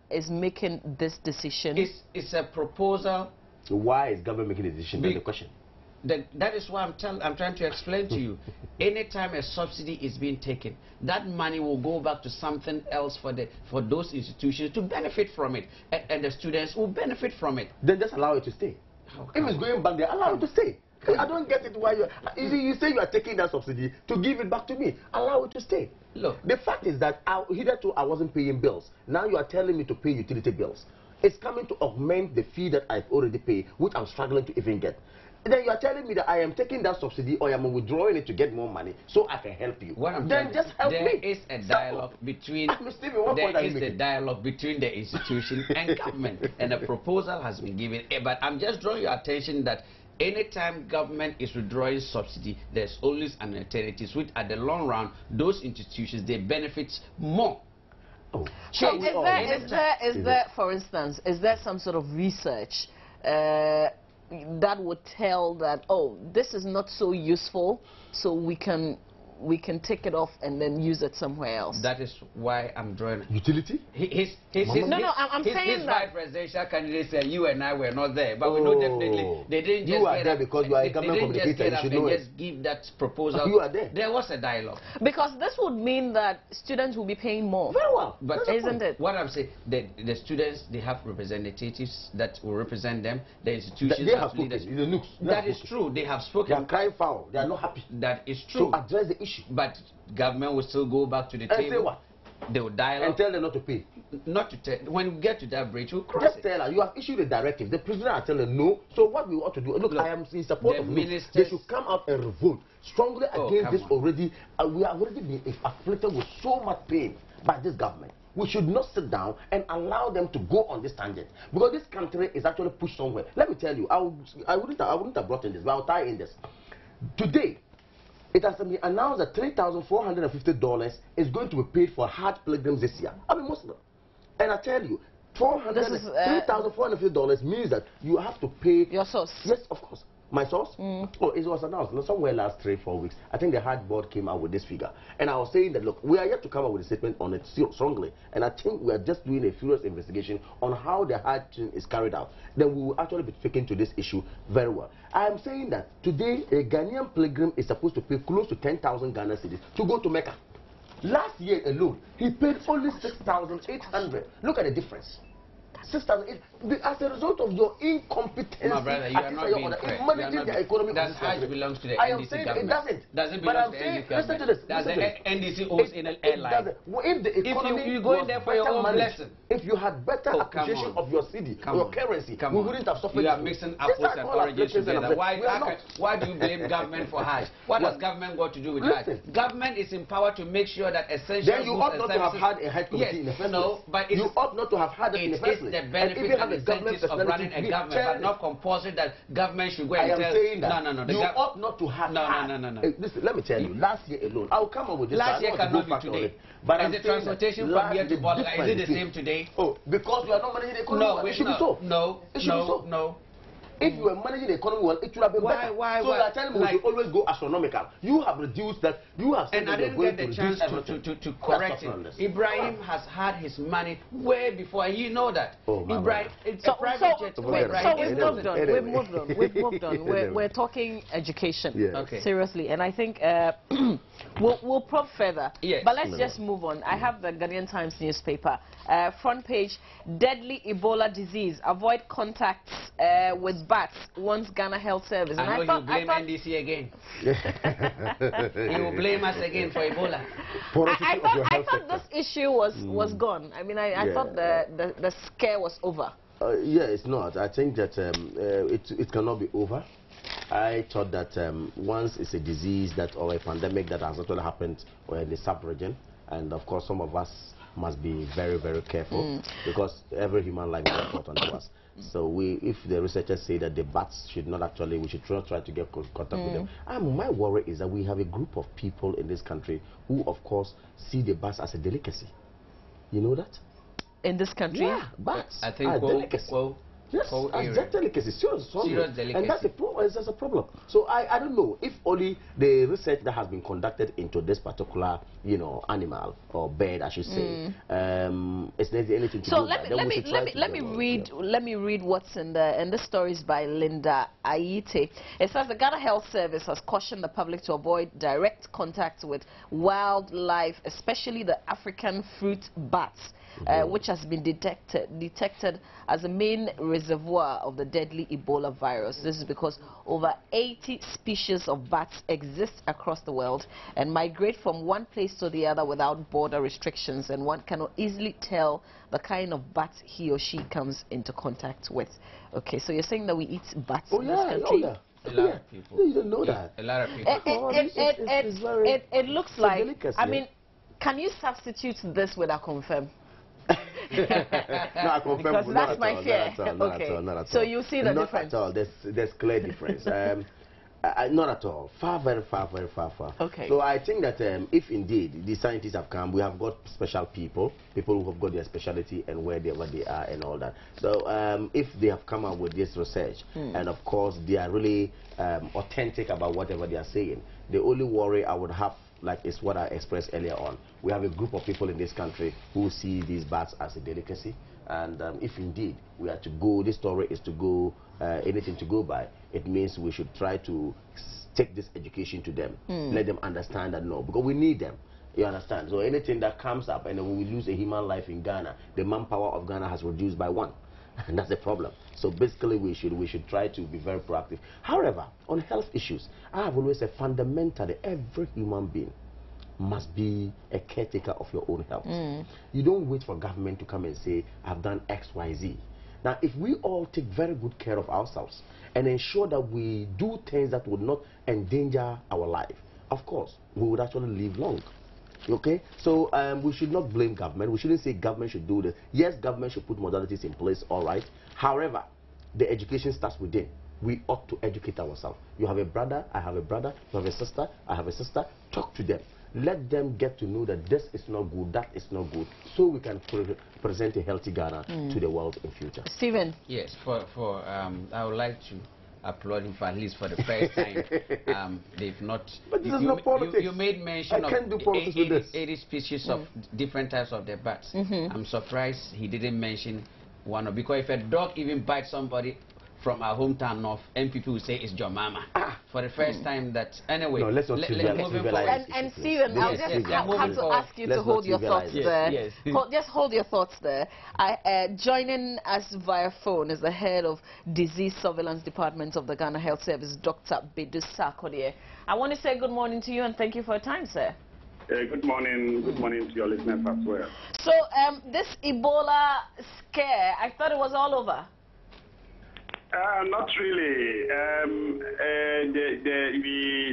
is making this decision? It's a proposal. So why is government making a decision? That's the question. That is why I'm trying to explain to you. Anytime a subsidy is being taken, that money will go back to something else for those institutions to benefit from it, and the students will benefit from it. Then just allow it to stay. If it's going back there, allow it to stay. I don't get it why you say you are taking that subsidy to give it back to me. Allow it to stay. Look, the fact is that hitherto I wasn't paying bills. Now you are telling me to pay utility bills. It's coming to augment the fee that I've already paid, which I'm struggling to even get. Then you are telling me that I am taking that subsidy or I am withdrawing it to get more money so I can help you. Then just help me. There is a dialogue between dialogue between the institution and government, and a proposal has been given. But I'm just drawing your attention that anytime government is withdrawing subsidy, there's always an alternative, which at the long run, those institutions, they benefit more. So is there, for instance, is there some sort of research that would tell that, oh, this is not so useful, so we can take it off and then use it somewhere else? That is why I'm drawing utility. I'm saying his vice presidential candidate said you and I were not there, but we know definitely they didn't just get there because you are a government communicator. You should know it. Just give that proposal. You are there. There was a dialogue. Because this would mean that students will be paying more. Very well, but isn't it? What I'm saying, the students, they have representatives that will represent them. The institutions they have spoken. That is true. They have spoken. They are crying foul. They are not happy. That is true. To address the issue. But government will still go back to the table. And say what? They will dialogue. And tell them not to pay. Not to tell. When we get to that bridge, we'll cross Just it. tell her, you have issued a directive. The president are telling no. So what we ought to do, look I am in support of this. They should come out and revolt strongly against this already. We are already being afflicted with so much pain by this government. We should not sit down and allow them to go on this tangent, because this country is actually pushed somewhere. Let me tell you, I wouldn't have brought in this, but I'll tie in this. Today, it has been announced that $3,450 is going to be paid for Hajj pilgrims this year. I'm a Muslim. And I tell you, $3,450 means that you have to pay... Your source? Yes, of course. My source? Oh, it was announced somewhere last 3-4 weeks. I think the Hajj board came out with this figure. And I was saying that, look, we are yet to come up with a statement on it strongly. And I think we are just doing a furious investigation on how the Hajj is carried out. Then we will actually be speaking to this issue very well. I am saying that today a Ghanaian pilgrim is supposed to pay close to 10,000 Ghana cedis to go to Mecca. Last year alone, he paid only 6,800. Look at the difference. 6,000. As a result of your incompetence, my brother, you are not being fair. Managing the economy. That Hajj belongs to the I am NDC saying government. It doesn't. Doesn't belong to the NDC government. Listen to this. Does the NDC owns in an airline? If the economy you go in there for your own blessing. If you had better appreciation of your city, your currency, we wouldn't have suffered. You are mixing apples and oranges together. Why do you blame government for Hajj? What has government got to do with Hajj? Government is empowered to make sure that essential then you ought not to have had a Hajj committee in the first place. No, but you ought not to have had it in the first place. It's the benefit and incentives of running a government, but not compulsory that government should go and tell. I am saying that. No. You ought not to have. No. Listen, let me tell you. Last year alone, I'll come up with this. Last year cannot be today. But is the transportation from here to Bolga, is it the same today? Oh, because we are not managing the economy. No, it should be so. No. If you were managing the economy well, it would have been better. So you are telling me we should always go astronomical. You have reduced that. You have said and I didn't get the chance to correct it. Ibrahim has had his money way before, and you know that. Ibrahim, it's a private jet. So we've moved on. We've moved on. We've moved on. We're talking education. Yes. Okay. Seriously, and I think we'll probe further. Yes. But let's just move on. I have the Ghanaian Times newspaper. Front page, deadly Ebola disease. Avoid contacts with bats, warns Ghana Health Service. I know you blame NDC again. You will blame us again for Ebola. I thought this issue was gone. I mean, I thought the scare was over. Yeah, it's not. I think that it cannot be over. I thought that once it's a disease or a pandemic that has actually happened in the sub-region, and of course some of us must be very, very careful because every human life is important to us. So if the researchers say that the bats should not actually, we should not try to get contact with them. My worry is that we have a group of people in this country who, of course, see the bats as a delicacy. You know that? In this country? Yeah, bats I think are delicacy. Yes, that's delicacy, serious delicacy. And that's a problem. That's a problem. So I don't know if only the research that has been conducted into this particular, animal or bird, I should say, it's not anything to do with that. Let me read what's in the stories by Linda Ayite. It says the Ghana Health Service has cautioned the public to avoid direct contact with wildlife, especially the African fruit bats. Which has been detected as a main reservoir of the deadly Ebola virus. This is because over 80 species of bats exist across the world and migrate from one place to the other without border restrictions, and one cannot easily tell the kind of bat he or she comes into contact with. Okay, so you're saying that we eat bats in this country? A lot of people. You don't know that. A lot of people. It looks like, I mean, can you substitute this with a confirm? No, I confirm. Because that's my fear. Not at all. So you see the difference? Not at all. There's clear difference. Not at all. Very far. Okay. So I think that if indeed the scientists have come, we have got special people who have got their specialty and where they are and all that. So if they have come up with this research, and of course they are really authentic about whatever they are saying, the only worry I would have is what I expressed earlier on. We have a group of people in this country who see these bats as a delicacy, and if indeed we are to go, this story is to go, anything to go by, it means we should try to take this education to them, let them understand that no, because we need them. You understand? So anything that comes up, and when we lose a human life in Ghana, the manpower of Ghana has reduced by 1. And that's the problem. So basically we should try to be very proactive. However, on health issues, I have always said fundamentally every human being must be a caretaker of your own health. You don't wait for government to come and say, I've done X, Y, Z. Now, if we all take very good care of ourselves and ensure that we do things that would not endanger our life, of course, we would actually live long. Okay, so we should not blame government. We shouldn't say government should do this. Yes, government should put modalities in place, all right. However, the education starts within. We ought to educate ourselves. You have a brother, I have a brother. You have a sister, I have a sister. Talk to them. Let them get to know that this is not good, that is not good, so we can present a healthy Ghana to the world in future. Stephen? Yes, I would like to applaud him for at least for the first time. They've not. But this is not politics. You made mention of 80 species of different types of the bats. I'm surprised he didn't mention one, because if a dog even bites somebody from our hometown north, MPP will say it's your mama. For the first time that, anyway. No, let's not trivialize. And Stephen, I'll just have to ask you to hold your thoughts there. Yes. Just hold your thoughts there. Joining us via phone is the head of Disease Surveillance Department of the Ghana Health Service, Dr. Bedu Sarkodie. I want to say good morning to you and thank you for your time, sir. Good morning to your listeners as well. So this Ebola scare, I thought it was all over. Not really.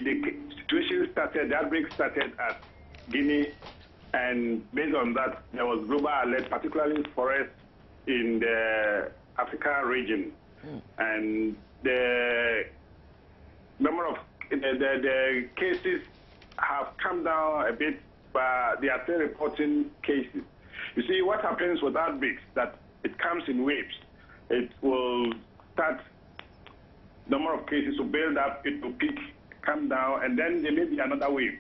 The situation started, the outbreak started at Guinea, and based on that, there was global alert, particularly forests in the Africa region. And the number of the cases have come down a bit, but they are still reporting cases. You see, what happens with outbreaks, that it comes in waves. It will start number of cases will build up, it will peak, come down, and then there may be another wave.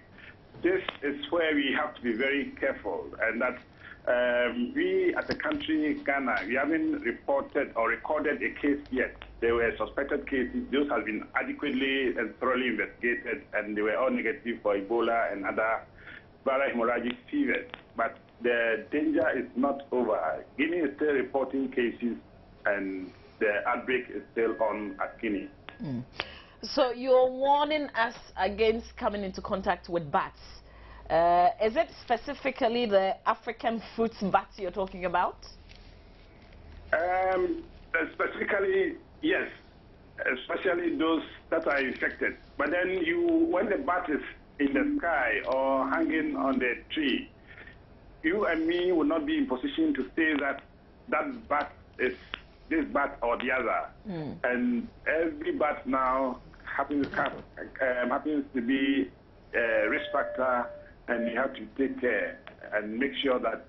This is where we have to be very careful, and that we as a country, Ghana, we haven't reported or recorded a case yet. There were suspected cases. Those have been adequately and thoroughly investigated, and they were all negative for Ebola and other viral hemorrhagic fevers. But the danger is not over. Guinea is still reporting cases, and the outbreak is still on at Guinea. So you're warning us against coming into contact with bats. Is it specifically the African fruits bats you're talking about? Specifically, yes, especially those that are infected. But then when the bat is in the sky or hanging on the tree, you and me will not be in position to say that that bat is this bat or the other. And every bat now happens to be a risk factor, and we have to take care and make sure that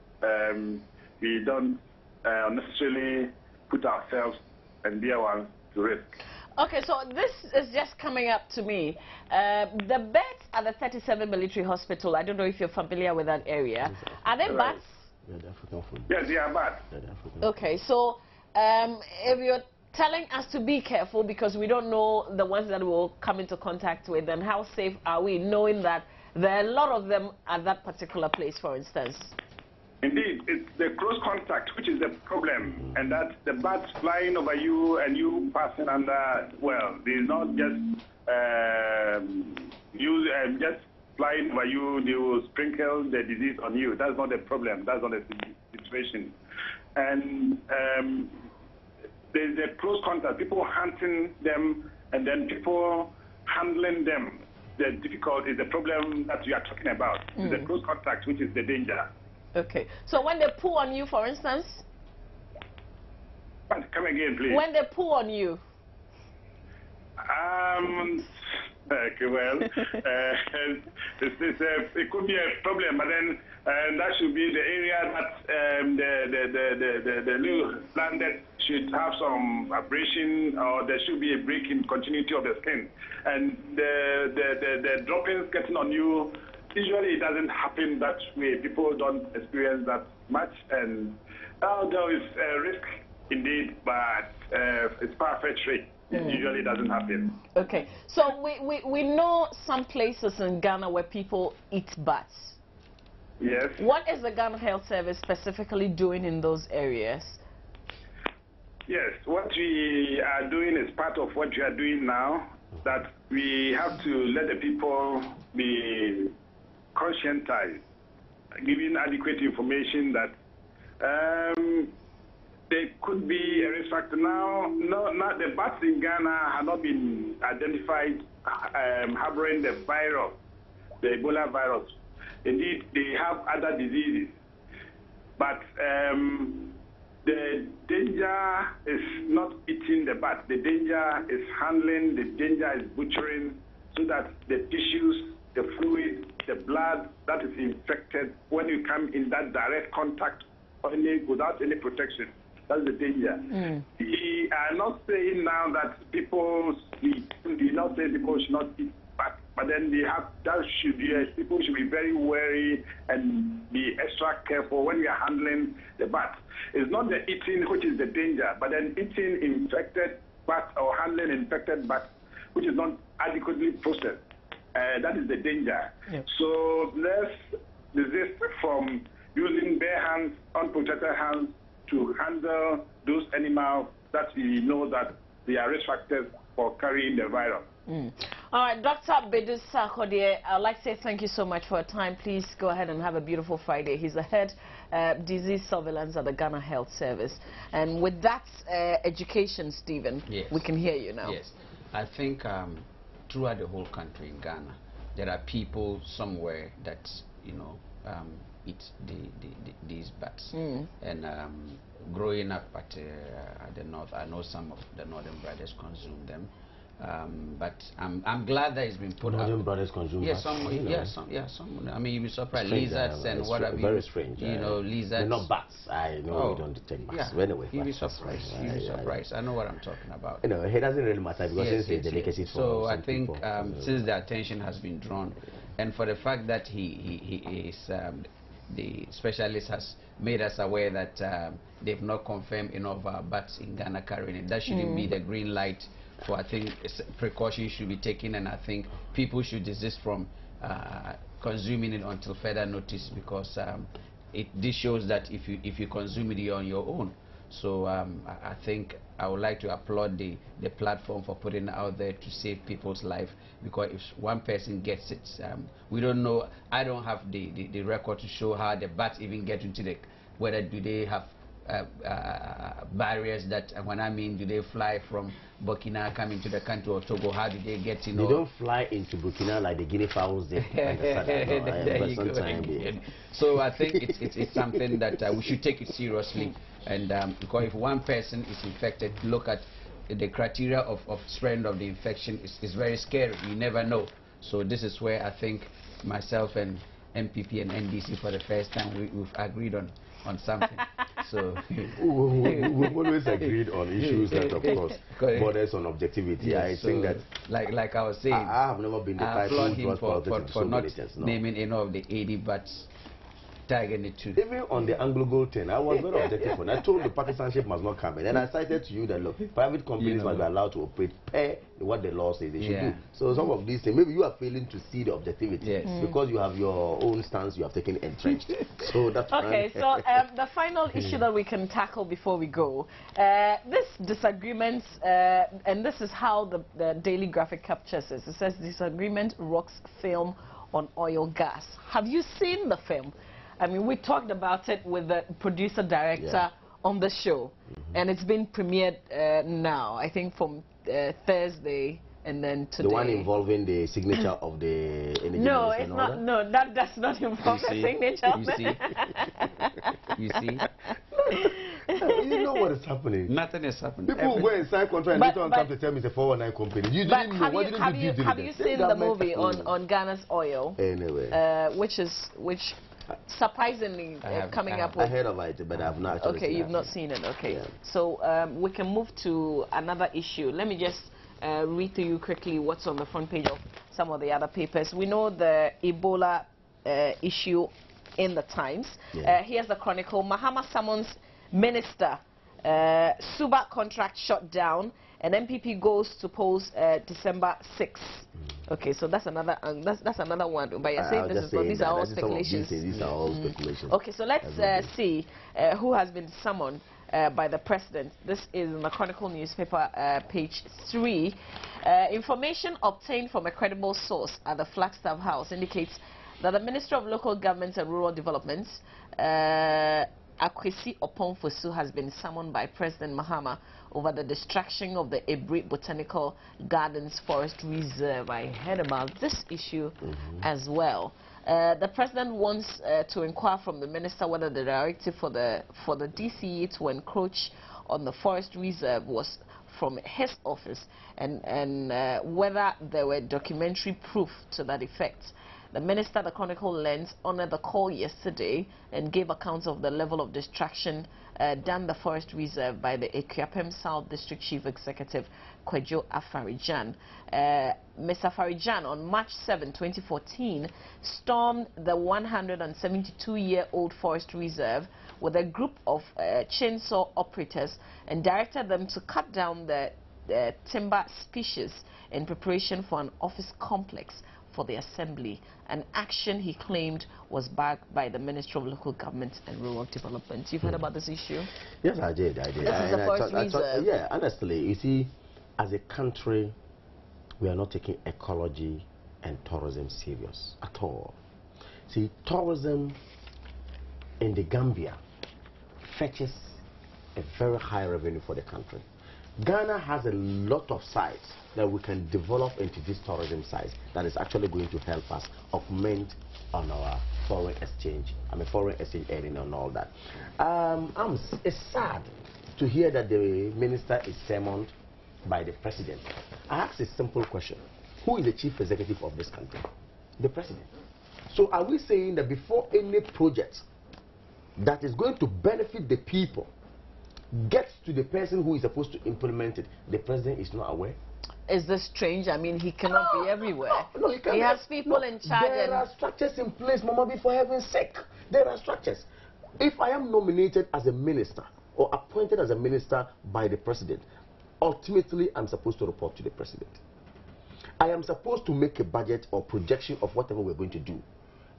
we don't unnecessarily put ourselves and their ones to risk. Okay, so this is just coming up to me. The beds at the 37 military hospital, I don't know if you're familiar with that area. Are they bats? Yes, they are bats. Okay, so if you're telling us to be careful because we don't know the ones that we'll come into contact with, then how safe are we knowing that there are a lot of them at that particular place, for instance? Indeed, it's the close contact which is the problem, and that the bats flying over you and you passing under, well, they're not just just flying over you, they will sprinkle the disease on you. That's not the problem. That's not the situation. And there's a close contact, people hunting them and then people handling them. The difficult is the problem that you are talking about. The close contact, which is the danger. Okay. So when they poo on you, for instance? Come again, please. When they poo on you? Okay, well, it could be a problem, but then that should be the area that the new landed should have some abrasion, or there should be a break in continuity of the skin. And the droppings getting on you, usually it doesn't happen that way. People don't experience that much, and there is a risk indeed, but it's far-fetched rate. It usually doesn't happen. Okay, so we know some places in Ghana where people eat bats. Yes. What is the Ghana Health Service specifically doing in those areas? Yes, what we are doing is part of what we are doing now, that we have to let the people be conscientized, giving adequate information that there could be a risk factor. Now, the bats in Ghana have not been identified harboring the virus, the Ebola virus. Indeed, they have other diseases. But the danger is not eating the bat. The danger is handling, the danger is butchering, so that the tissues, the fluid, the blood that is infected, when you come in that direct contact without any protection, that's the danger. We are not saying now that people should not eat bat, but then people should be very wary and be extra careful when we are handling the bat. It's not the eating which is the danger, but then eating infected bat or handling infected bat which is not adequately processed. That is the danger. Yep. So let's desist from using bare hands, unprotected hands, to handle those animals that we know that they are risk factors for carrying the virus. All right, Dr. Bedus Sarkodie, I'd like to say thank you so much for your time. Please go ahead and have a beautiful Friday. He's the head disease surveillance at the Ghana Health Service. And with that education, Stephen, yes, we can hear you now. Yes, I think throughout the whole country in Ghana, there are people somewhere that, eat these bats. And growing up at the north, I know some of the northern brothers consume them. But I'm glad that it's been put Northern up. brothers consume Yeah, bats, some. you know. Yeah, some. I mean, you'd be surprised. Strange, Lizards and what have you. very strange. You know, lizards. They're not bats. I know we don't take bats. Yeah, Anyway, you'd be surprised. You'd be surprised. I know what I'm talking about. You know, it doesn't really matter because it's a delicacy for So some I think people, since the attention has been drawn, and for the fact that he is the specialist has made us aware that they've not confirmed enough bats in Ghana carrying it. That shouldn't be the green light. So I think precautions should be taken, and I think people should desist from consuming it until further notice, because this shows that if you consume it, you're on your own. So I think I would like to applaud the platform for putting it out there to save people's life, because if one person gets it, we don't know. I don't have the record to show how the bats even get into the, whether do they have barriers that, when I mean, do they fly from Burkina coming to the country or Togo? How do they get, you know? They don't fly into Burkina like the guinea fowls there. So I think it's something that we should take it seriously, and because if one person is infected, look at the criteria of spread of the infection is very scary. You never know. So this is where I think myself and MPP and NDC for the first time we've agreed on something. So we've always agreed on issues that, of course, borders on objectivity. Yes, I think that, like I was saying, I have never been the type who was for not naming any of the 80 bats. Tagging it too. Even on the AngloGold thing, I was very objective on. I told the partisanship must not come in, and I cited to you that look, private companies must be allowed to operate per what the law says they should do. So some of these things, maybe you are failing to see the objectivity because you have your own stance you have taken entrenched. So that's okay. So the final issue that we can tackle before we go, this disagreement, and this is how the Daily Graphic captures it. It says disagreement rocks film on oil gas. Have you seen the film? I mean, we talked about it with the producer-director on the show, and it's been premiered now, I think from Thursday and then today. The one involving the signature of the energy No, it's not. No, that does not involve the signature. You see? You know what is happening. Nothing is happening. People go and sign contract and later on come to tell me it's a 419 company. You didn't know. Why didn't you do due diligence? Have you seen the movie on Ghana's oil? Anyway. Which surprisingly coming up with... I heard of it, but I've not actually seen it. You've not seen it. Okay. Yeah. So we can move to another issue. Let me just read to you quickly what's on the front page of some of the other papers. We know the Ebola issue in the Times. Here's the Chronicle. Mahama summons minister. Suba contract shut down, and MPP goes to polls December 6th. Okay, so that's another that's another one. But you're saying these are all speculations. These are all speculations. Okay, so let's see who has been summoned by the president. This is in the Chronicle newspaper, page 3. Information obtained from a credible source at the Flagstaff House indicates that the Minister of Local Government and Rural Development, Akwesi Oponfosu, has been summoned by President Mahama over the destruction of the Ebri Botanical Gardens Forest Reserve. I heard about this issue as well. The president wants to inquire from the minister whether the directive for the DCE to encroach on the forest reserve was from his office, and whether there were documentary proof to that effect. The minister, the Chronicle learns, honored the call yesterday and gave accounts of the level of destruction done the forest reserve by the Ekuapem South District Chief Executive Kwadwo Afarijan. Mr. Afarijan, on March 7, 2014, stormed the 172-year-old forest reserve with a group of chainsaw operators and directed them to cut down the timber species in preparation for an office complex for the assembly, an action he claimed was backed by the Ministry of Local Government and Rural Development. You've heard about this issue? Yes, I did. This is the forest reserve. Yeah, honestly, you see, as a country, we are not taking ecology and tourism serious at all. See, tourism in the Gambia fetches a very high revenue for the country. Ghana has a lot of sites that we can develop into these tourism sites that is actually going to help us augment on our foreign exchange earning and all that. It's sad to hear that the minister is summoned by the president. I ask a simple question. Who is the chief executive of this country? The president. So are we saying that before any project that is going to benefit the people gets to the person who is supposed to implement it, the president is not aware? Is this strange? I mean, he cannot be everywhere. No, he can't. He has people in charge. There are structures in place, Mama B, for heaven's sake. There are structures. If I am nominated as a minister or appointed as a minister by the president, ultimately I'm supposed to report to the president. I am supposed to make a budget or projection of whatever we're going to do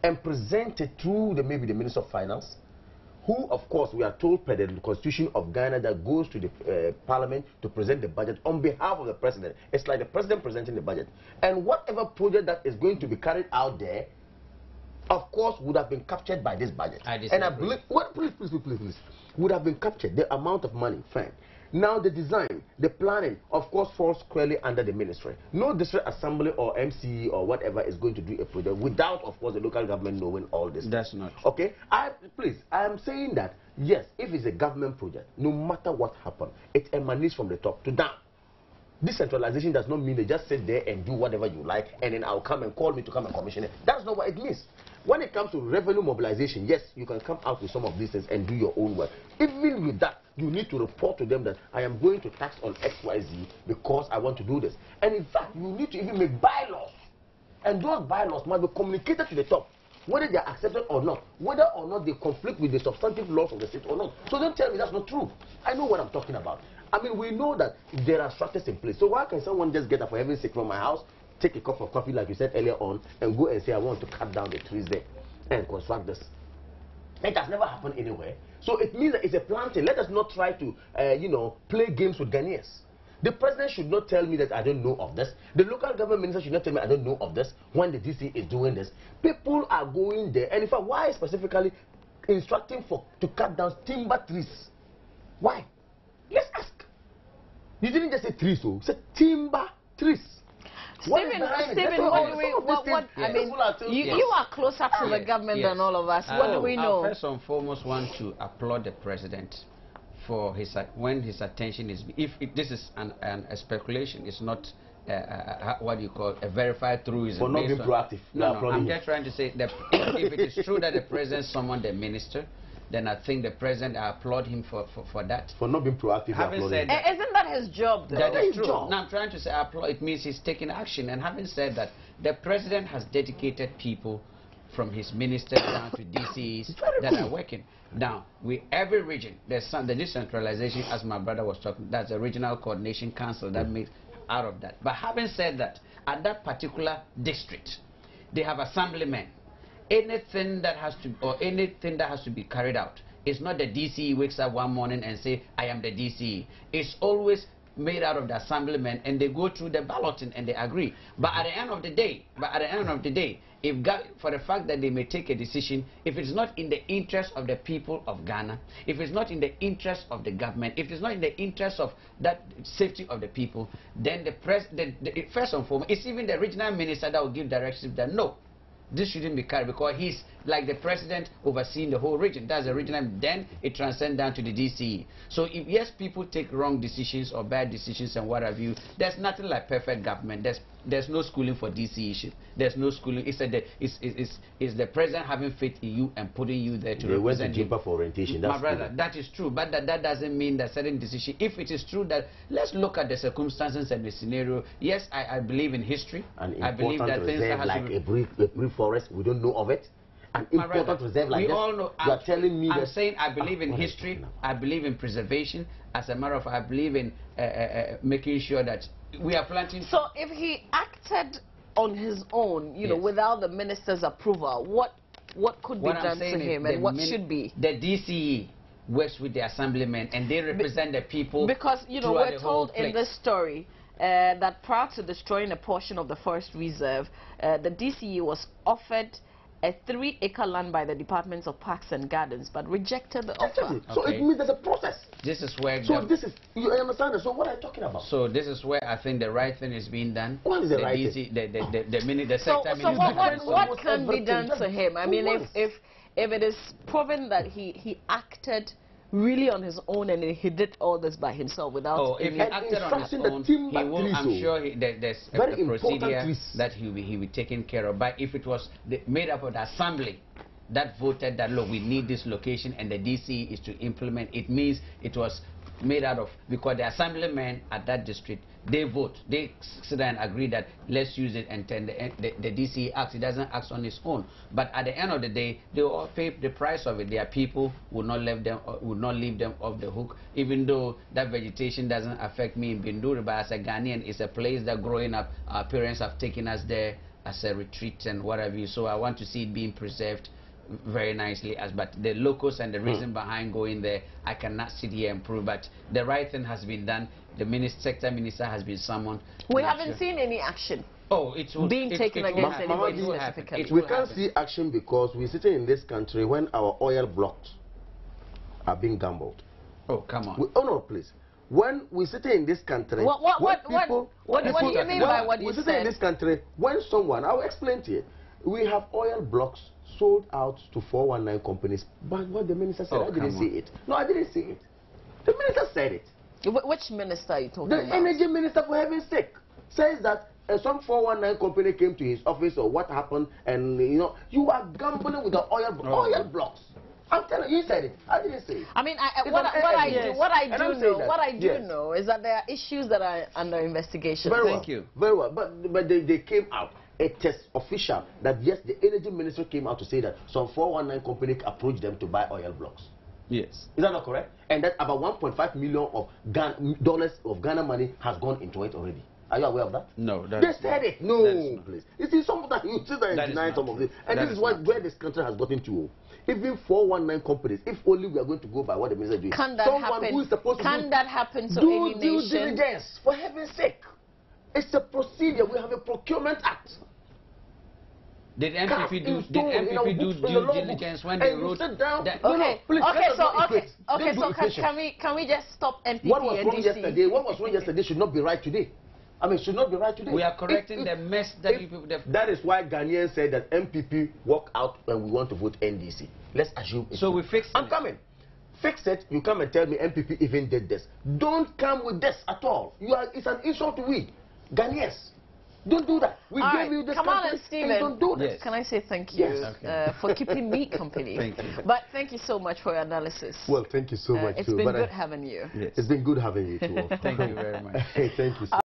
and present it through maybe the Minister of Finance, who, of course, we are told per the Constitution of Ghana that goes to the Parliament to present the budget on behalf of the President. It's like the President presenting the budget. And whatever project that is going to be carried out there, of course, would have been captured by this budget. And I believe, please, would have been captured, the amount of money, fine. Now the design, the planning, of course, falls squarely under the ministry. No district assembly or MCE or whatever is going to do a project without, of course, the local government knowing all this. That's not true. Okay? I am saying that, yes, if it's a government project, no matter what happens, it emanates from the top to down. Decentralization does not mean they just sit there and do whatever you like and then I'll come and call me to come and commission it. That's not what it means. When it comes to revenue mobilization, yes, you can come out with some of these things and do your own work. Even with that, you need to report to them that I am going to tax on XYZ because I want to do this. And in fact, you need to even make bylaws. And those bylaws must be communicated to the top, whether they are accepted or not, whether or not they conflict with the substantive laws of the state or not. So don't tell me that's not true. I know what I'm talking about. I mean, we know that there are structures in place. So why can someone just get up for heaven's sake from my house, take a cup of coffee like you said earlier on, and go and say, I want to cut down the trees there and construct this? It has never happened anywhere. So it means that it's a planting. Let us not try to, play games with Ghanaians. The president should not tell me that I don't know of this. The local government minister should not tell me I don't know of this when the DC is doing this. People are going there. And in fact, why specifically instructing to cut down timber trees? Why? Let's ask. You didn't just say trees, so you said timber trees. Stephen, I mean, you are closer to the government than all of us. What do we know? I first and foremost want to applaud the president for when his attention is, if this is a speculation, it's not what you call a verified truism. For not being proactive. No, I'm just trying to say that if it is true that the president summoned the minister, then I think the president, I applaud him for that. For not being proactive. Having said that, isn't that his job, though? That is true. Now I'm trying to say I applaud. It means he's taking action. And having said that, the president has dedicated people from his ministers down to DCs that are working. Now, with every region, there's the decentralization, as my brother was talking, that's a regional coordination council that makes out of that. But having said that, at that particular district, they have assemblymen. Anything that has to be carried out, it's not the DCE wakes up one morning and say, I am the DCE. It's always made out of the assemblymen, and they go through the balloting and they agree. But at the end of the day, for the fact that they may take a decision, if it's not in the interest of the people of Ghana, if it's not in the interest of the government, if it's not in the interest of that safety of the people, then first and foremost, it's even the regional minister that will give directions that no, this shouldn't be carried, because he's like the president overseeing the whole region. That's the regional, then it transcends down to the DCE. So if yes, people take wrong decisions or bad decisions and what have you, there's nothing like perfect government. There's no schooling for DCE issue. There's no schooling. It's the president having faith in you and putting you there to represent him. For orientation. My brother, that is true, but that doesn't mean that certain decision. If it is true that, let's look at the circumstances and the scenario. Yes, I believe in history. I believe that things that like a brief forest, we don't know of it. An important reserve like we this, all know. You are telling me I'm saying I believe in history. I believe in preservation. As a matter of fact, I believe in making sure that we are planting. So if he acted on his own, you know, without the minister's approval, what could be done to him, and what should be? The DCE works with the assemblymen, and they represent the people. Because, you know, we're told in this story that prior to destroying a portion of the forest reserve, the DCE was offered a 3-acre land by the Department of Parks and Gardens, but rejected the offer. So it means there's a process. This is where. So this is, you understand that? So what are you talking about? So this is where I think the right thing is being done. What is the right thing? The sector minister. So what can be done to him? I mean, if it is proven that he acted really on his own and he did all this by himself without if he any... acted on his own, he will, I'm sure there's a procedure that he will be taken care of. But if it was made up of the assembly that voted that, look, we need this location and the DC is to implement, it means it was made out of, because the assemblymen at that district, they vote, they sit there and agree that let's use it, and then the DC acts. It doesn't act on its own. But at the end of the day, they all pay the price of it. Their people will not leave them off the hook, even though that vegetation doesn't affect me in Binduri. But as a Ghanaian, it's a place that growing up, our parents have taken us there as a retreat and whatever. So I want to see it being preserved very nicely. But the locus and the reason behind going there, I cannot sit here and prove. But the right thing has been done. The sector minister has been summoned. We haven't seen any action. Oh, it will being taken against anybody specifically. We can't see action because we're sitting in this country when our oil blocks are being gambled. Oh, come on. Oh no, please. When we're sitting in this country, what do you mean by what you said? We're sitting in this country when someone, I'll explain to you. We have oil blocks sold out to 419 companies. But what the minister said, I didn't see it. No, I didn't see it. The minister said it. Which minister are you talking about? The energy minister, for heaven's sake, says that some 419 company came to his office or what happened, and you are gambling with the oil blocks. I'm telling you, he said it. I didn't say it. I mean, what I do know is that there are issues that are under investigation. Thank you. Very well. But they came out. It is official that yes, the energy minister came out to say that some 419 company approached them to buy oil blocks. Yes. Is that not correct? And that about $1.5 million of Ghana money has gone into it already. Are you aware of that? No. They said it. No, please. It is something that you sit there and deny some of this. And this is where this country has gotten to. Even 419 companies, if only we are going to go by what the minister is doing. Can that happen? Who is supposed Can that happen to do any due nation? diligence, for heaven's sake. It's a procedure. We have a procurement act. Did MPP do due diligence when they wrote that? Can we just stop MPP what was and wrong DC? yesterday? What was wrong yesterday should not be right today. I mean, should not be right today. We are correcting the mess that you people... That is why Ghanaians said that MPP walk out when we want to vote NDC. Let's assume it's... So we fixed it. I'm coming. Fix it. You come and tell me MPP even did this. Don't come with this at all. It's an insult to we. Ghanaians. Don't do that. We gave you this Kamal and Stephen, don't do this. Yes. Can I say thank you for keeping me company? Thank you. But thank you so much for your analysis. Well, thank you so much it's too. been good having you. Yes. It's been good having you too. Thank you very much. Thank you.